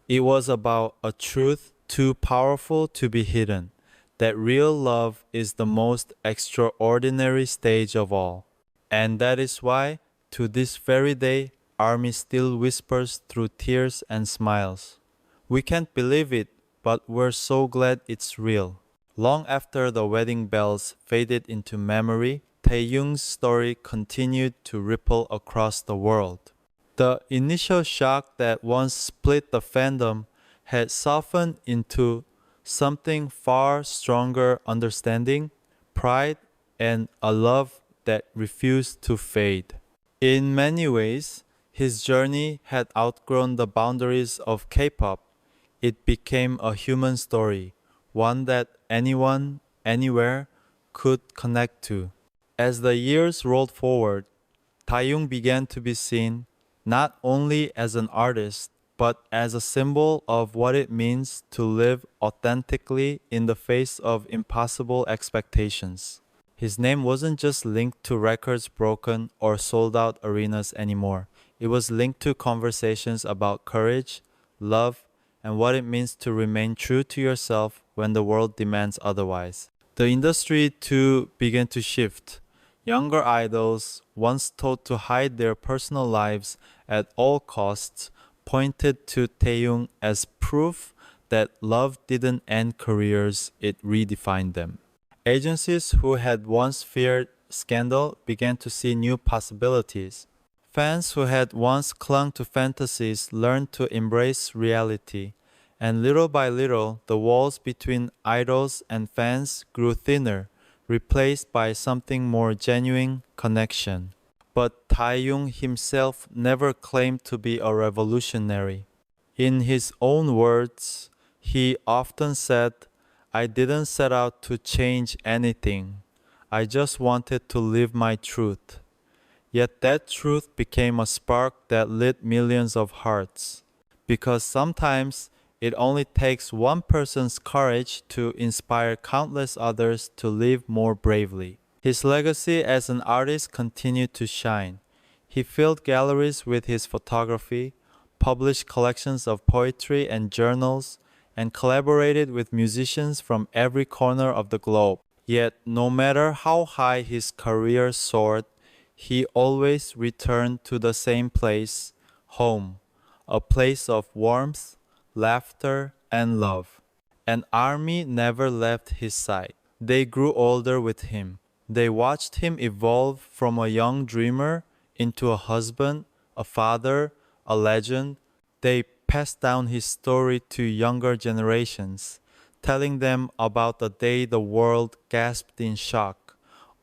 It was about a truth too powerful to be hidden, that real love is the most extraordinary stage of all. And that is why, to this very day, ARMY still whispers through tears and smiles. We can't believe it, but we're so glad it's real. Long after the wedding bells faded into memory, Taehyung's story continued to ripple across the world. The initial shock that once split the fandom had softened into something far stronger: understanding, pride, and a love that refused to fade. In many ways, his journey had outgrown the boundaries of K-pop. It became a human story, one that anyone, anywhere could connect to. As the years rolled forward, Taehyung began to be seen not only as an artist, but as a symbol of what it means to live authentically in the face of impossible expectations. His name wasn't just linked to records broken or sold out arenas anymore. It was linked to conversations about courage, love, and what it means to remain true to yourself when the world demands otherwise. The industry too began to shift. Younger idols, once taught to hide their personal lives at all costs, pointed to Taehyung as proof that love didn't end careers, it redefined them. Agencies who had once feared scandal began to see new possibilities. Fans who had once clung to fantasies learned to embrace reality, and little by little, the walls between idols and fans grew thinner, replaced by something more genuine connection. But Taehyung himself never claimed to be a revolutionary. In his own words, he often said, "I didn't set out to change anything. I just wanted to live my truth." Yet that truth became a spark that lit millions of hearts. Because sometimes it only takes one person's courage to inspire countless others to live more bravely. His legacy as an artist continued to shine. He filled galleries with his photography, published collections of poetry and journals, and collaborated with musicians from every corner of the globe. Yet, no matter how high his career soared, he always returned to the same place, home, a place of warmth, laughter, and love. And ARMY never left his side. They grew older with him. They watched him evolve from a young dreamer into a husband, a father, a legend. They passed down his story to younger generations, telling them about the day the world gasped in shock,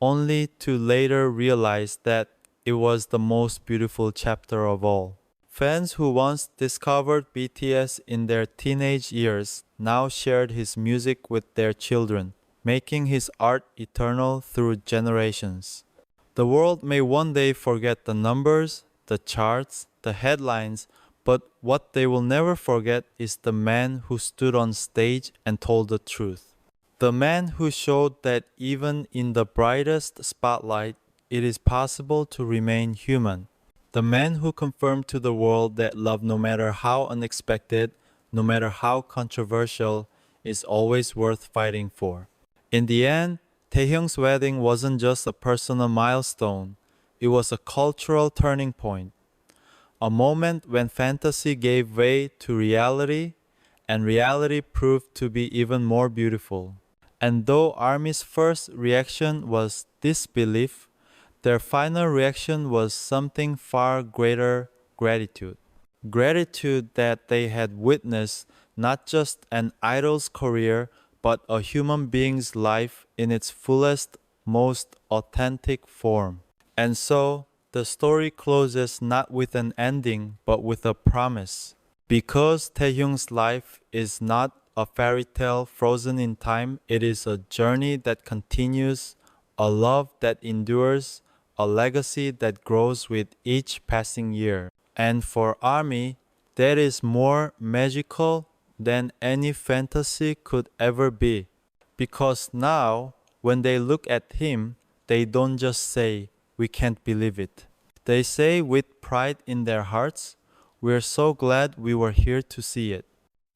only to later realize that it was the most beautiful chapter of all. Fans who once discovered BTS in their teenage years now shared his music with their children, making his art eternal through generations. The world may one day forget the numbers, the charts, the headlines, but what they will never forget is the man who stood on stage and told the truth. The man who showed that even in the brightest spotlight, it is possible to remain human. The man who confirmed to the world that love, no matter how unexpected, no matter how controversial, is always worth fighting for. In the end, Taehyung's wedding wasn't just a personal milestone, it was a cultural turning point. A moment when fantasy gave way to reality, and reality proved to be even more beautiful. And though ARMY's first reaction was disbelief, their final reaction was something far greater: gratitude. Gratitude that they had witnessed not just an idol's career, but a human being's life in its fullest, most authentic form. And so, the story closes not with an ending, but with a promise. Because Taehyung's life is not a fairy tale frozen in time, it is a journey that continues, a love that endures, a legacy that grows with each passing year. And for ARMY, that is more magical than any fantasy could ever be. Because now, when they look at him, they don't just say, "We can't believe it." They say with pride in their hearts, "We're so glad we were here to see it."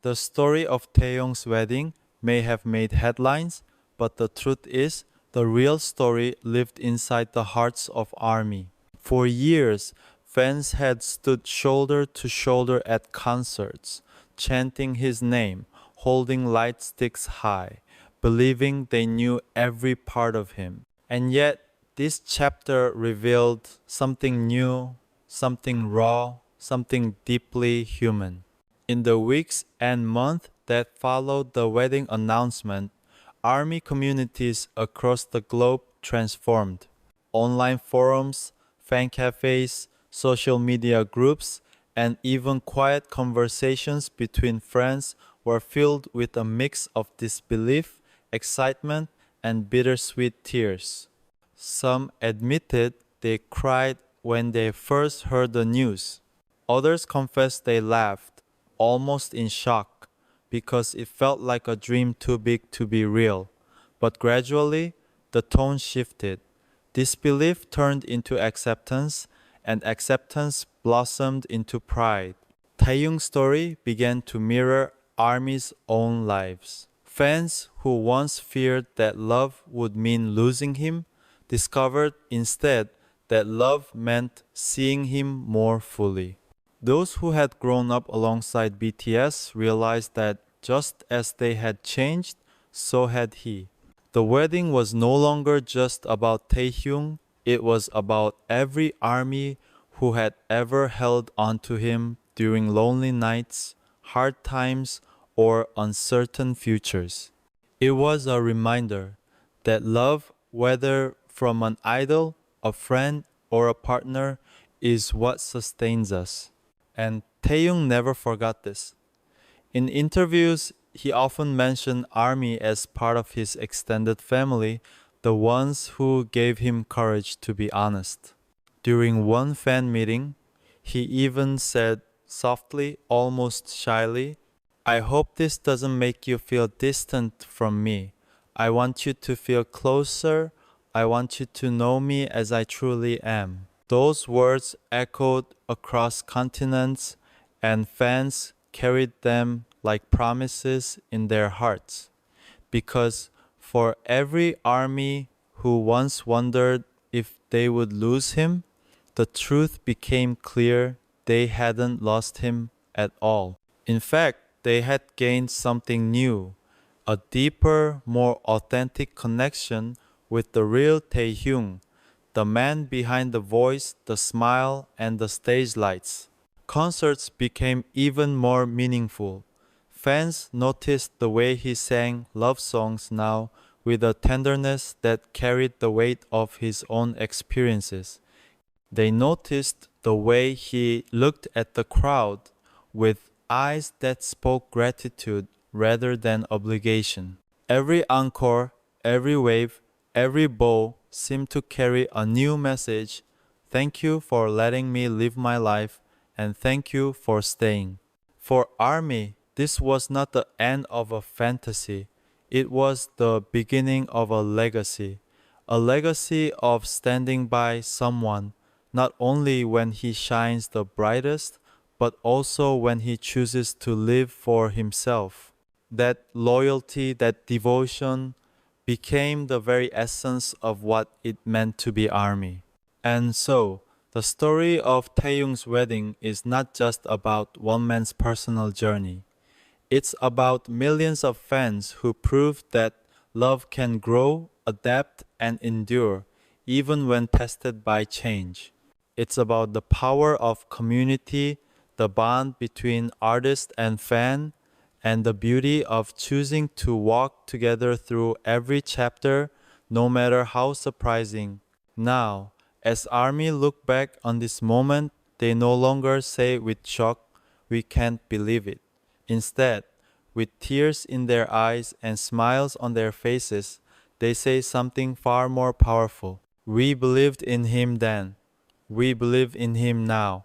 The story of Taehyung's wedding may have made headlines, but the truth is, the real story lived inside the hearts of ARMY. For years, fans had stood shoulder to shoulder at concerts, chanting his name, holding light sticks high, believing they knew every part of him. And yet, this chapter revealed something new, something raw, something deeply human. In the weeks and months that followed the wedding announcement, ARMY communities across the globe transformed. Online forums, fan cafes, social media groups, and even quiet conversations between friends were filled with a mix of disbelief, excitement, and bittersweet tears. Some admitted they cried when they first heard the news. Others confessed they laughed, almost in shock, because it felt like a dream too big to be real. But gradually, the tone shifted. Disbelief turned into acceptance, and acceptance blossomed into pride. Taehyung's story began to mirror ARMY's own lives. Fans who once feared that love would mean losing him discovered instead that love meant seeing him more fully. Those who had grown up alongside BTS realized that just as they had changed, so had he. The wedding was no longer just about Taehyung, it was about every ARMY who had ever held onto him during lonely nights, hard times, or uncertain futures. It was a reminder that love, whether from an idol, a friend, or a partner, is what sustains us. And Taehyung never forgot this. In interviews, he often mentioned ARMY as part of his extended family, the ones who gave him courage to be honest. During one fan meeting, he even said softly, almost shyly, "I hope this doesn't make you feel distant from me. I want you to feel closer. I want you to know me as I truly am." Those words echoed across continents, and fans carried them like promises in their hearts. Because for every ARMY who once wondered if they would lose him, the truth became clear: they hadn't lost him at all. In fact, they had gained something new, a deeper, more authentic connection with the real Taehyung, the man behind the voice, the smile, and the stage lights. Concerts became even more meaningful. Fans noticed the way he sang love songs now with a tenderness that carried the weight of his own experiences. They noticed the way he looked at the crowd with eyes that spoke gratitude rather than obligation. Every encore, every wave, every bow seemed to carry a new message. Thank you for letting me live my life, and thank you for staying. For ARMY, this was not the end of a fantasy. It was the beginning of a legacy of standing by someone, not only when he shines the brightest, but also when he chooses to live for himself. That loyalty, that devotion became the very essence of what it meant to be ARMY. And so, the story of Taehyung's wedding is not just about one man's personal journey. It's about millions of fans who proved that love can grow, adapt, and endure, even when tested by change. It's about the power of community, the bond between artist and fan, and the beauty of choosing to walk together through every chapter, no matter how surprising. Now, as ARMY look back on this moment, they no longer say with shock, "We can't believe it." Instead, with tears in their eyes and smiles on their faces, they say something far more powerful. "We believed in him then. We believe in him now.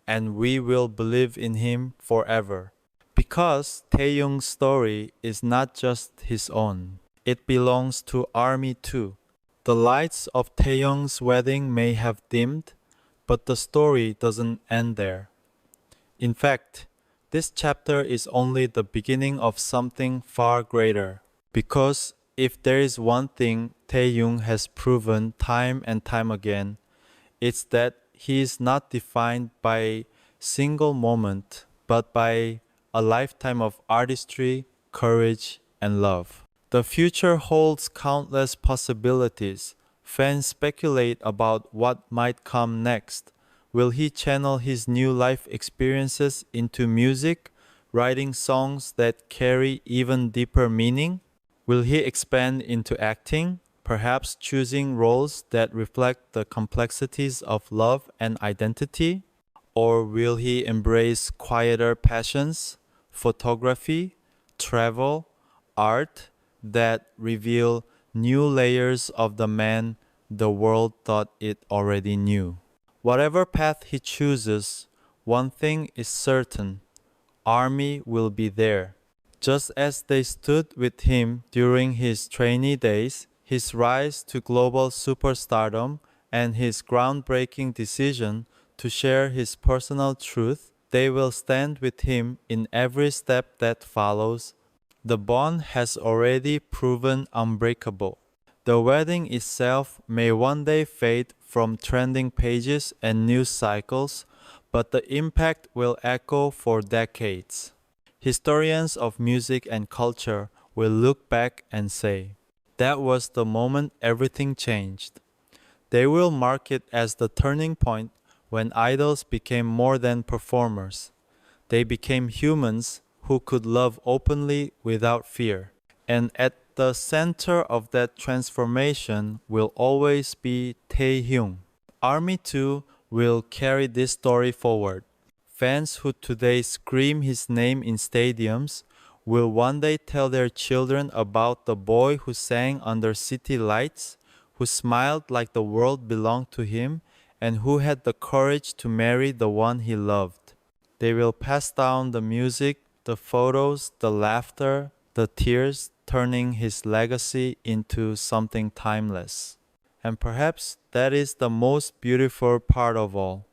And we will believe in him forever." Because Taehyung's story is not just his own. It belongs to ARMY too. The lights of Taehyung's wedding may have dimmed, but the story doesn't end there. In fact, this chapter is only the beginning of something far greater. Because if there is one thing Taehyung has proven time and time again, it's that he is not defined by a single moment, but by a lifetime of artistry, courage, and love. The future holds countless possibilities. Fans speculate about what might come next. Will he channel his new life experiences into music, writing songs that carry even deeper meaning? Will he expand into acting, perhaps choosing roles that reflect the complexities of love and identity? Or will he embrace quieter passions, photography, travel, art that reveal new layers of the man the world thought it already knew? Whatever path he chooses, one thing is certain: ARMY will be there. Just as they stood with him during his trainee days, his rise to global superstardom, and his groundbreaking decision to share his personal truth, they will stand with him in every step that follows. The bond has already proven unbreakable. The wedding itself may one day fade from trending pages and news cycles, but the impact will echo for decades. Historians of music and culture will look back and say, that was the moment everything changed. They will mark it as the turning point when idols became more than performers. They became humans who could love openly without fear. And at the center of that transformation will always be Taehyung. ARMY 2 will carry this story forward. Fans who today scream his name in stadiums will one day tell their children about the boy who sang under city lights, who smiled like the world belonged to him, and who had the courage to marry the one he loved. They will pass down the music, the photos, the laughter, the tears, turning his legacy into something timeless. And perhaps that is the most beautiful part of all.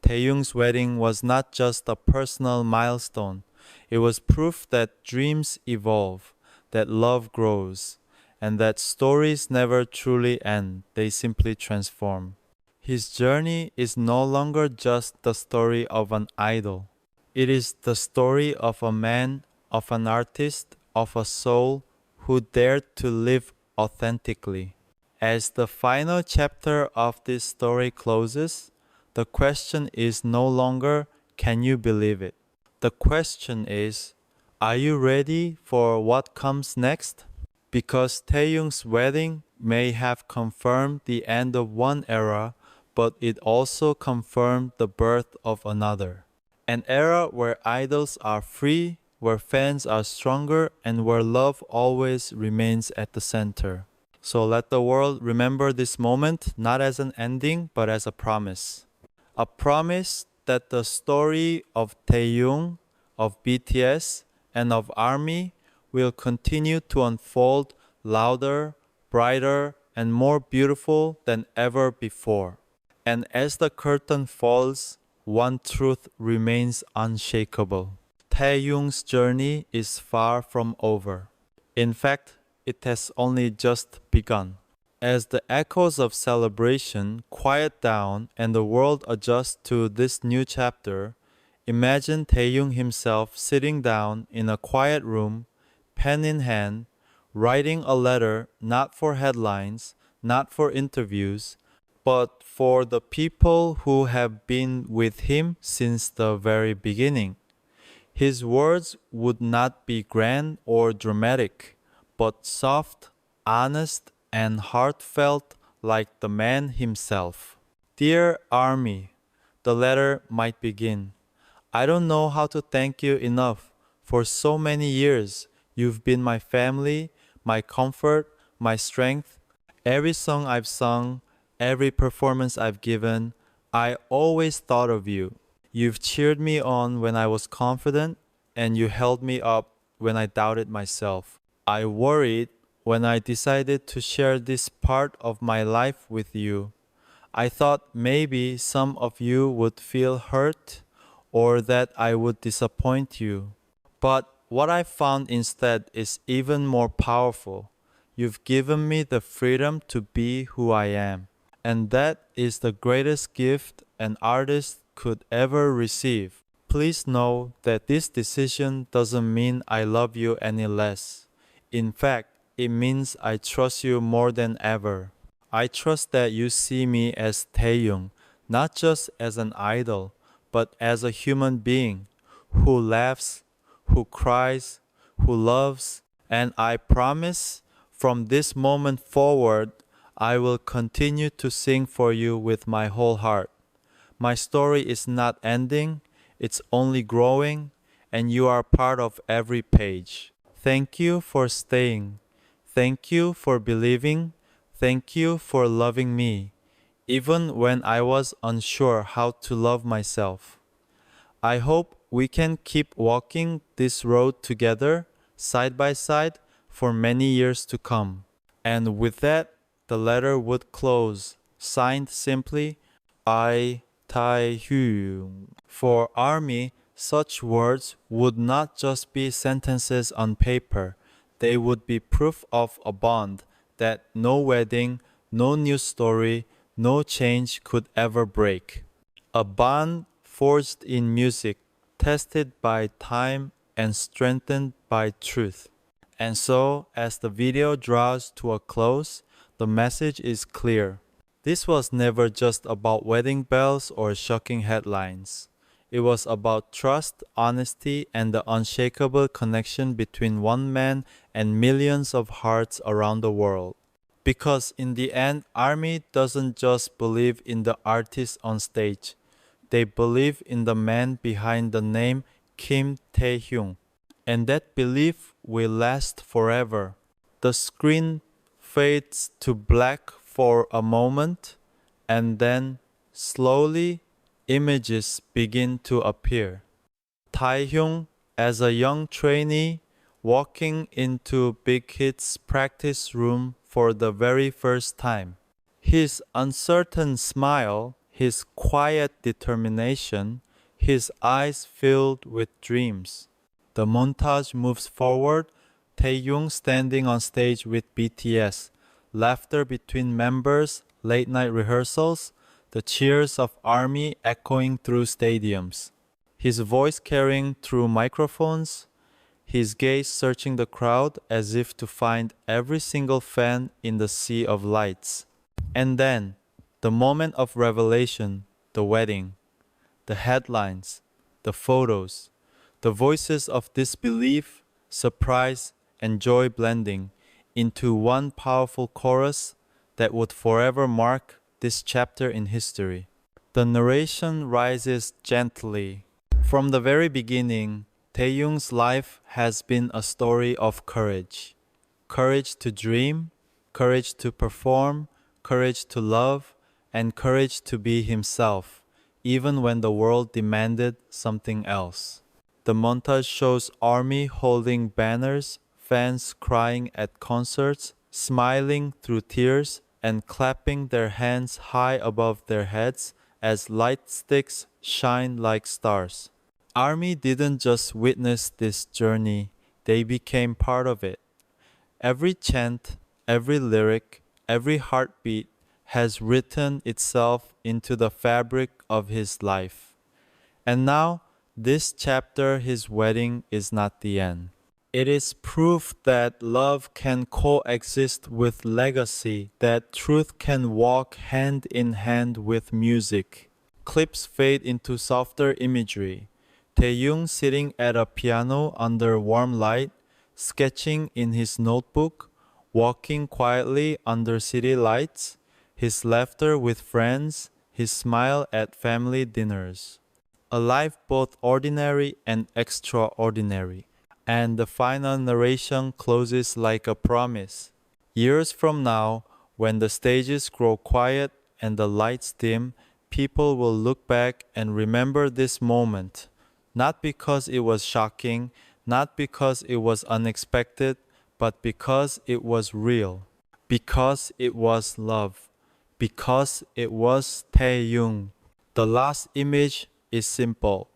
Taehyung's wedding was not just a personal milestone. It was proof that dreams evolve, that love grows, and that stories never truly end, they simply transform. His journey is no longer just the story of an idol. It is the story of a man, of an artist, of a soul who dared to live authentically. As the final chapter of this story closes, the question is no longer, can you believe it? The question is, are you ready for what comes next? Because Taehyung's wedding may have confirmed the end of one era, but it also confirmed the birth of another. An era where idols are free, where fans are stronger, and where love always remains at the center. So let the world remember this moment not as an ending, but as a promise. A promise that the story of Taehyung, of BTS, and of ARMY will continue to unfold louder, brighter, and more beautiful than ever before. And as the curtain falls, one truth remains unshakable. Taehyung's journey is far from over. In fact, it has only just begun. As the echoes of celebration quiet down and the world adjusts to this new chapter, imagine Taehyung himself sitting down in a quiet room, pen in hand, writing a letter not for headlines, not for interviews, but for the people who have been with him since the very beginning. His words would not be grand or dramatic, but soft, honest, and heartfelt like the man himself. Dear Army, the letter might begin. I don't know how to thank you enough. For so many years, you've been my family, my comfort, my strength. Every song I've sung, every performance I've given, I always thought of you. You've cheered me on when I was confident, and you held me up when I doubted myself. I worried when I decided to share this part of my life with you. I thought maybe some of you would feel hurt or that I would disappoint you. But what I found instead is even more powerful. You've given me the freedom to be who I am. And that is the greatest gift an artist could ever receive. Please know that this decision doesn't mean I love you any less. In fact, it means I trust you more than ever. I trust that you see me as Taehyung, not just as an idol, but as a human being who laughs, who cries, who loves, and I promise from this moment forward, I will continue to sing for you with my whole heart. My story is not ending, it's only growing, and you are part of every page. Thank you for staying. Thank you for believing. Thank you for loving me, even when I was unsure how to love myself. I hope we can keep walking this road together, side by side, for many years to come. And with that, the letter would close, signed simply, I, Taehyung. For ARMY, such words would not just be sentences on paper. They would be proof of a bond that no wedding, no news story, no change could ever break. A bond forged in music, tested by time and strengthened by truth. And so, as the video draws to a close, the message is clear. This was never just about wedding bells or shocking headlines. It was about trust, honesty, and the unshakable connection between one man and millions of hearts around the world. Because in the end, ARMY doesn't just believe in the artist on stage. They believe in the man behind the name Kim Taehyung. And that belief will last forever. The screen fades to black for a moment, and then slowly images begin to appear. Taehyung as a young trainee walking into Big Hit's practice room for the very first time. His uncertain smile, his quiet determination, his eyes filled with dreams. The montage moves forward, Taehyung standing on stage with BTS, laughter between members, late night rehearsals, the cheers of ARMY echoing through stadiums. His voice carrying through microphones, his gaze searching the crowd as if to find every single fan in the sea of lights. And then, the moment of revelation, the wedding, the headlines, the photos, the voices of disbelief, surprise, and joy blending into one powerful chorus that would forever mark this chapter in history. The narration rises gently. From the very beginning, Taehyung's life has been a story of courage. Courage to dream, courage to perform, courage to love, and courage to be himself, even when the world demanded something else. The montage shows ARMY holding banners, fans crying at concerts, smiling through tears, and clapping their hands high above their heads as light sticks shine like stars. ARMY didn't just witness this journey, they became part of it. Every chant, every lyric, every heartbeat has written itself into the fabric of his life. And now, this chapter, his wedding, is not the end. It is proof that love can coexist with legacy, that truth can walk hand in hand with music. Clips fade into softer imagery. Taehyung sitting at a piano under warm light, sketching in his notebook, walking quietly under city lights, his laughter with friends, his smile at family dinners. A life both ordinary and extraordinary. And the final narration closes like a promise. Years from now, when the stages grow quiet and the lights dim, people will look back and remember this moment. Not because it was shocking, not because it was unexpected, but because it was real. Because it was love. Because it was Taehyung. The last image is simple.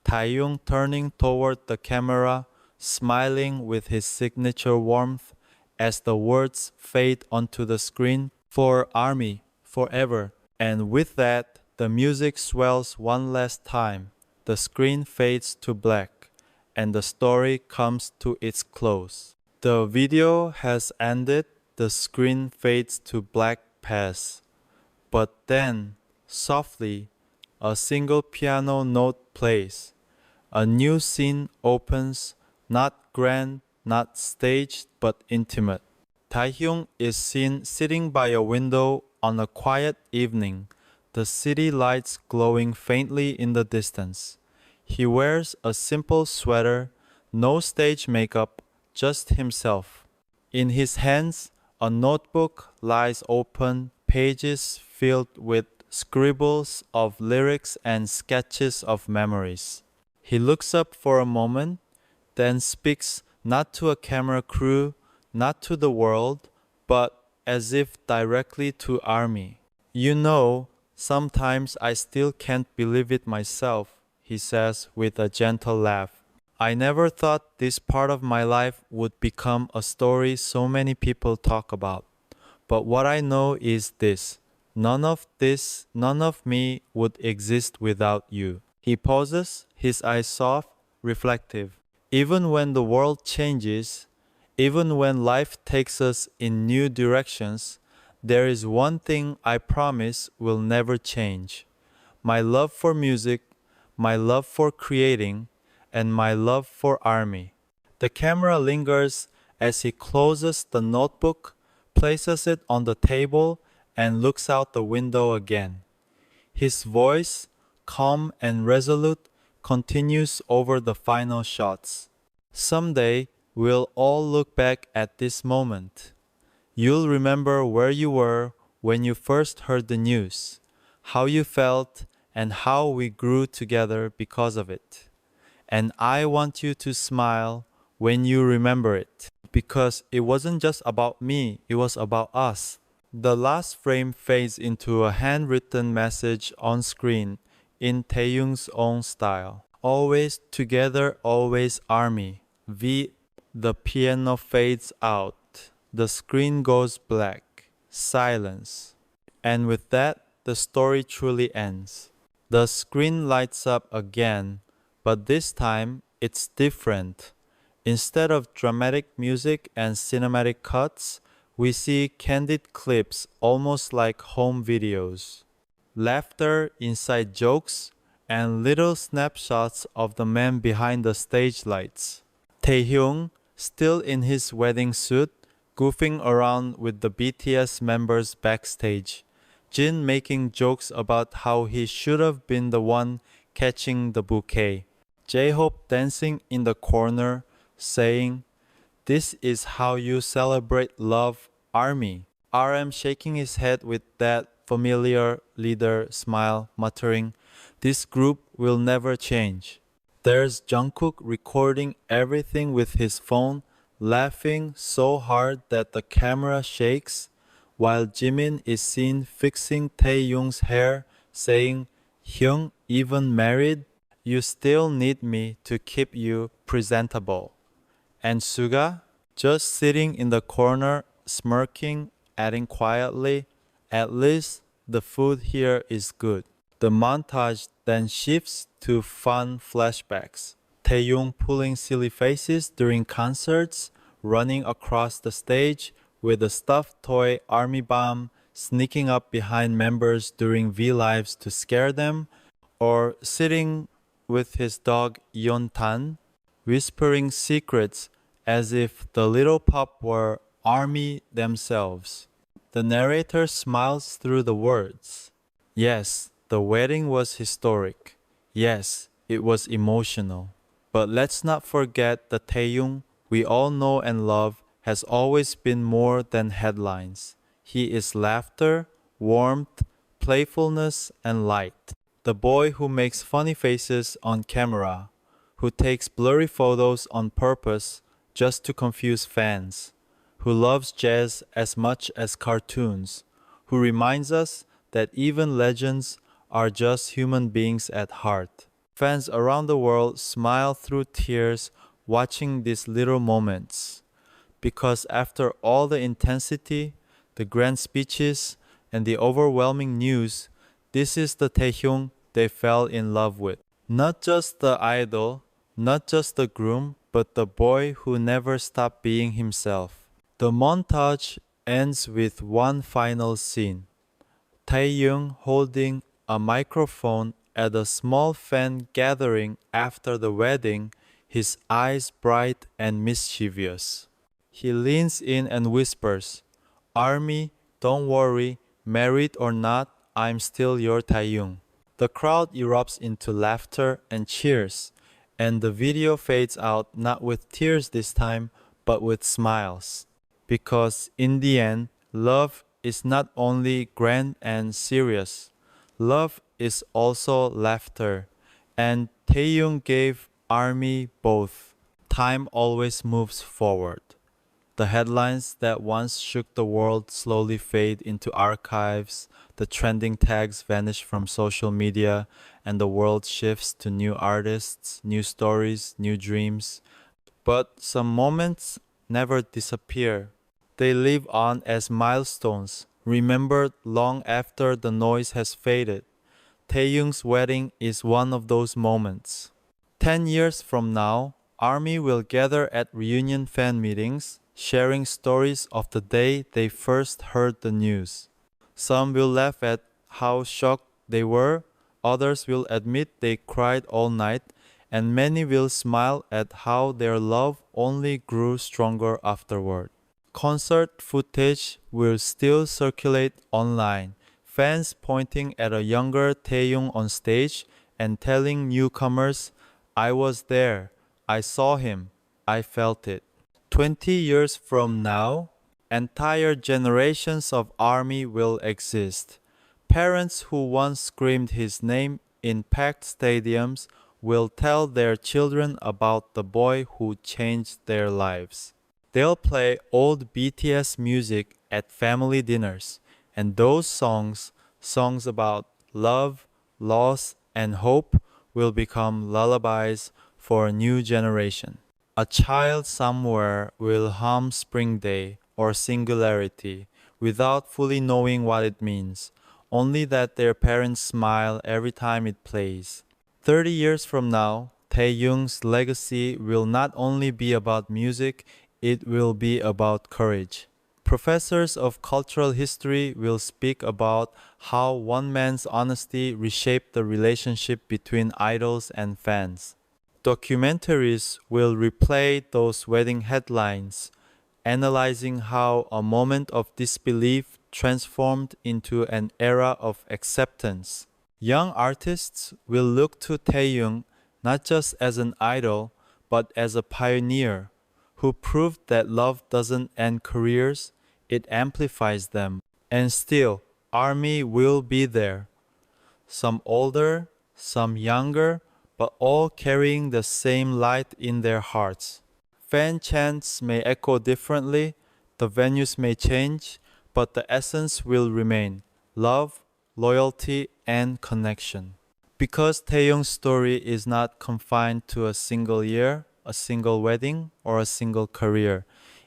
Taehyung turning toward the camera, smiling with his signature warmth as the words fade onto the screen for ARMY, forever. And with that, the music swells one last time. The screen fades to black, and the story comes to its close. The video has ended, the screen fades to black pass. But then, softly, a single piano note plays. A new scene opens, not grand, not staged, but intimate. Taehyung is seen sitting by a window on a quiet evening, the city lights glowing faintly in the distance. He wears a simple sweater, no stage makeup, just himself. In his hands, a notebook lies open, pages filled with scribbles of lyrics and sketches of memories. He looks up for a moment, then speaks not to a camera crew, not to the world, but as if directly to ARMY. You know, sometimes I still can't believe it myself, he says with a gentle laugh. I never thought this part of my life would become a story so many people talk about. But what I know is this. None of me would exist without you. He pauses, his eyes soft, reflective. Even when the world changes, even when life takes us in new directions, there is one thing I promise will never change. My love for music, my love for creating, and my love for ARMY. The camera lingers as he closes the notebook, places it on the table, and looks out the window again. His voice, calm and resolute, continues over the final shots. Someday, we'll all look back at this moment. You'll remember where you were when you first heard the news, how you felt, and how we grew together because of it. And I want you to smile when you remember it, because it wasn't just about me, it was about us. The last frame fades into a handwritten message on screen in Taehyung's own style. Always together, always ARMY. V. The piano fades out. The screen goes black. Silence. And with that, the story truly ends. The screen lights up again, but this time it's different. Instead of dramatic music and cinematic cuts, we see candid clips almost like home videos. Laughter, inside jokes, and little snapshots of the man behind the stage lights. Taehyung, still in his wedding suit, goofing around with the BTS members backstage. Jin making jokes about how he should have been the one catching the bouquet. J-Hope dancing in the corner, saying, "This is how you celebrate love, ARMY." RM shaking his head with that familiar leader smile, muttering, "This group will never change." There's Jungkook recording everything with his phone, laughing so hard that the camera shakes, while Jimin is seen fixing Taehyung's hair, saying, "Hyung even married? You still need me to keep you presentable." And Suga, just sitting in the corner, smirking, adding quietly, "At least the food here is good." The montage then shifts to fun flashbacks. Taehyung pulling silly faces during concerts, running across the stage with a stuffed toy army bomb, sneaking up behind members during V-Lives to scare them, or sitting with his dog Yeontan, whispering secrets as if the little pup were ARMY themselves. The narrator smiles through the words. Yes, the wedding was historic. Yes, it was emotional. But let's not forget that Taehyung we all know and love has always been more than headlines. He is laughter, warmth, playfulness, and light. The boy who makes funny faces on camera, who takes blurry photos on purpose just to confuse fans, who loves jazz as much as cartoons, who reminds us that even legends are just human beings at heart. Fans around the world smile through tears watching these little moments. Because after all the intensity, the grand speeches, and the overwhelming news, this is the Taehyung they fell in love with. Not just the idol, not just the groom, but the boy who never stopped being himself. The montage ends with one final scene. Taehyung holding a microphone at a small fan gathering after the wedding, his eyes bright and mischievous. He leans in and whispers, "ARMY, don't worry, married or not, I'm still your Taehyung." The crowd erupts into laughter and cheers, and the video fades out not with tears this time, but with smiles. Because in the end, love is not only grand and serious. Love is also laughter, and Taehyung gave ARMY both. Time always moves forward. The headlines that once shook the world slowly fade into archives, the trending tags vanish from social media, and the world shifts to new artists, new stories, new dreams. But some moments never disappear. They live on as milestones, remembered long after the noise has faded. Taehyung's wedding is one of those moments. 10 years from now, ARMY will gather at reunion fan meetings, sharing stories of the day they first heard the news. Some will laugh at how shocked they were, others will admit they cried all night, and many will smile at how their love only grew stronger afterward. Concert footage will still circulate online, fans pointing at a younger Taehyung on stage and telling newcomers, I was there, I saw him, I felt it. 20 years from now, entire generations of ARMY will exist. Parents who once screamed his name in packed stadiums will tell their children about the boy who changed their lives. They'll play old BTS music at family dinners, and those songs about love, loss, and hope, will become lullabies for a new generation. A child somewhere will hum Spring Day or Singularity without fully knowing what it means, only that their parents smile every time it plays. 30 years from now, Taehyung's legacy will not only be about music, it will be about courage. Professors of cultural history will speak about how one man's honesty reshaped the relationship between idols and fans. Documentaries will replay those wedding headlines, analyzing how a moment of disbelief transformed into an era of acceptance. Young artists will look to Taehyung not just as an idol, but as a pioneer who proved that love doesn't end careers, it amplifies them. And still, ARMY will be there. Some older, some younger, but all carrying the same light in their hearts. Fan chants may echo differently, the venues may change, but the essence will remain: love, loyalty, and connection. Because Taehyung's story is not confined to a single year, a single wedding, or a single career,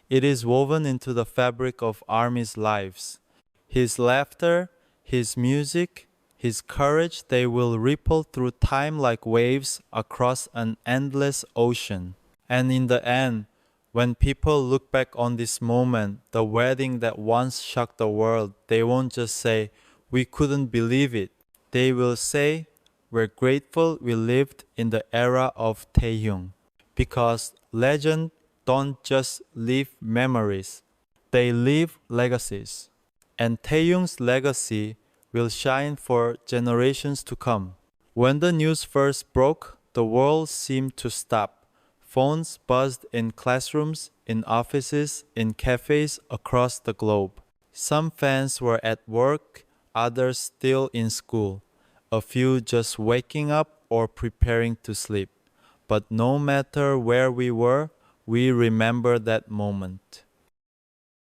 it is woven into the fabric of ARMY's lives. His laughter, his music, his courage, they will ripple through time like waves across an endless ocean. And in the end, when people look back on this moment, the wedding that once shocked the world, they won't just say, we couldn't believe it. They will say, we're grateful we lived in the era of Taehyung. Because legends don't just leave memories, they leave legacies. And Taehyung's legacy will shine for generations to come. When the news first broke, the world seemed to stop. Phones buzzed in classrooms, in offices, in cafes across the globe. Some fans were at work, others still in school, a few just waking up or preparing to sleep. But no matter where we were, we remember that moment.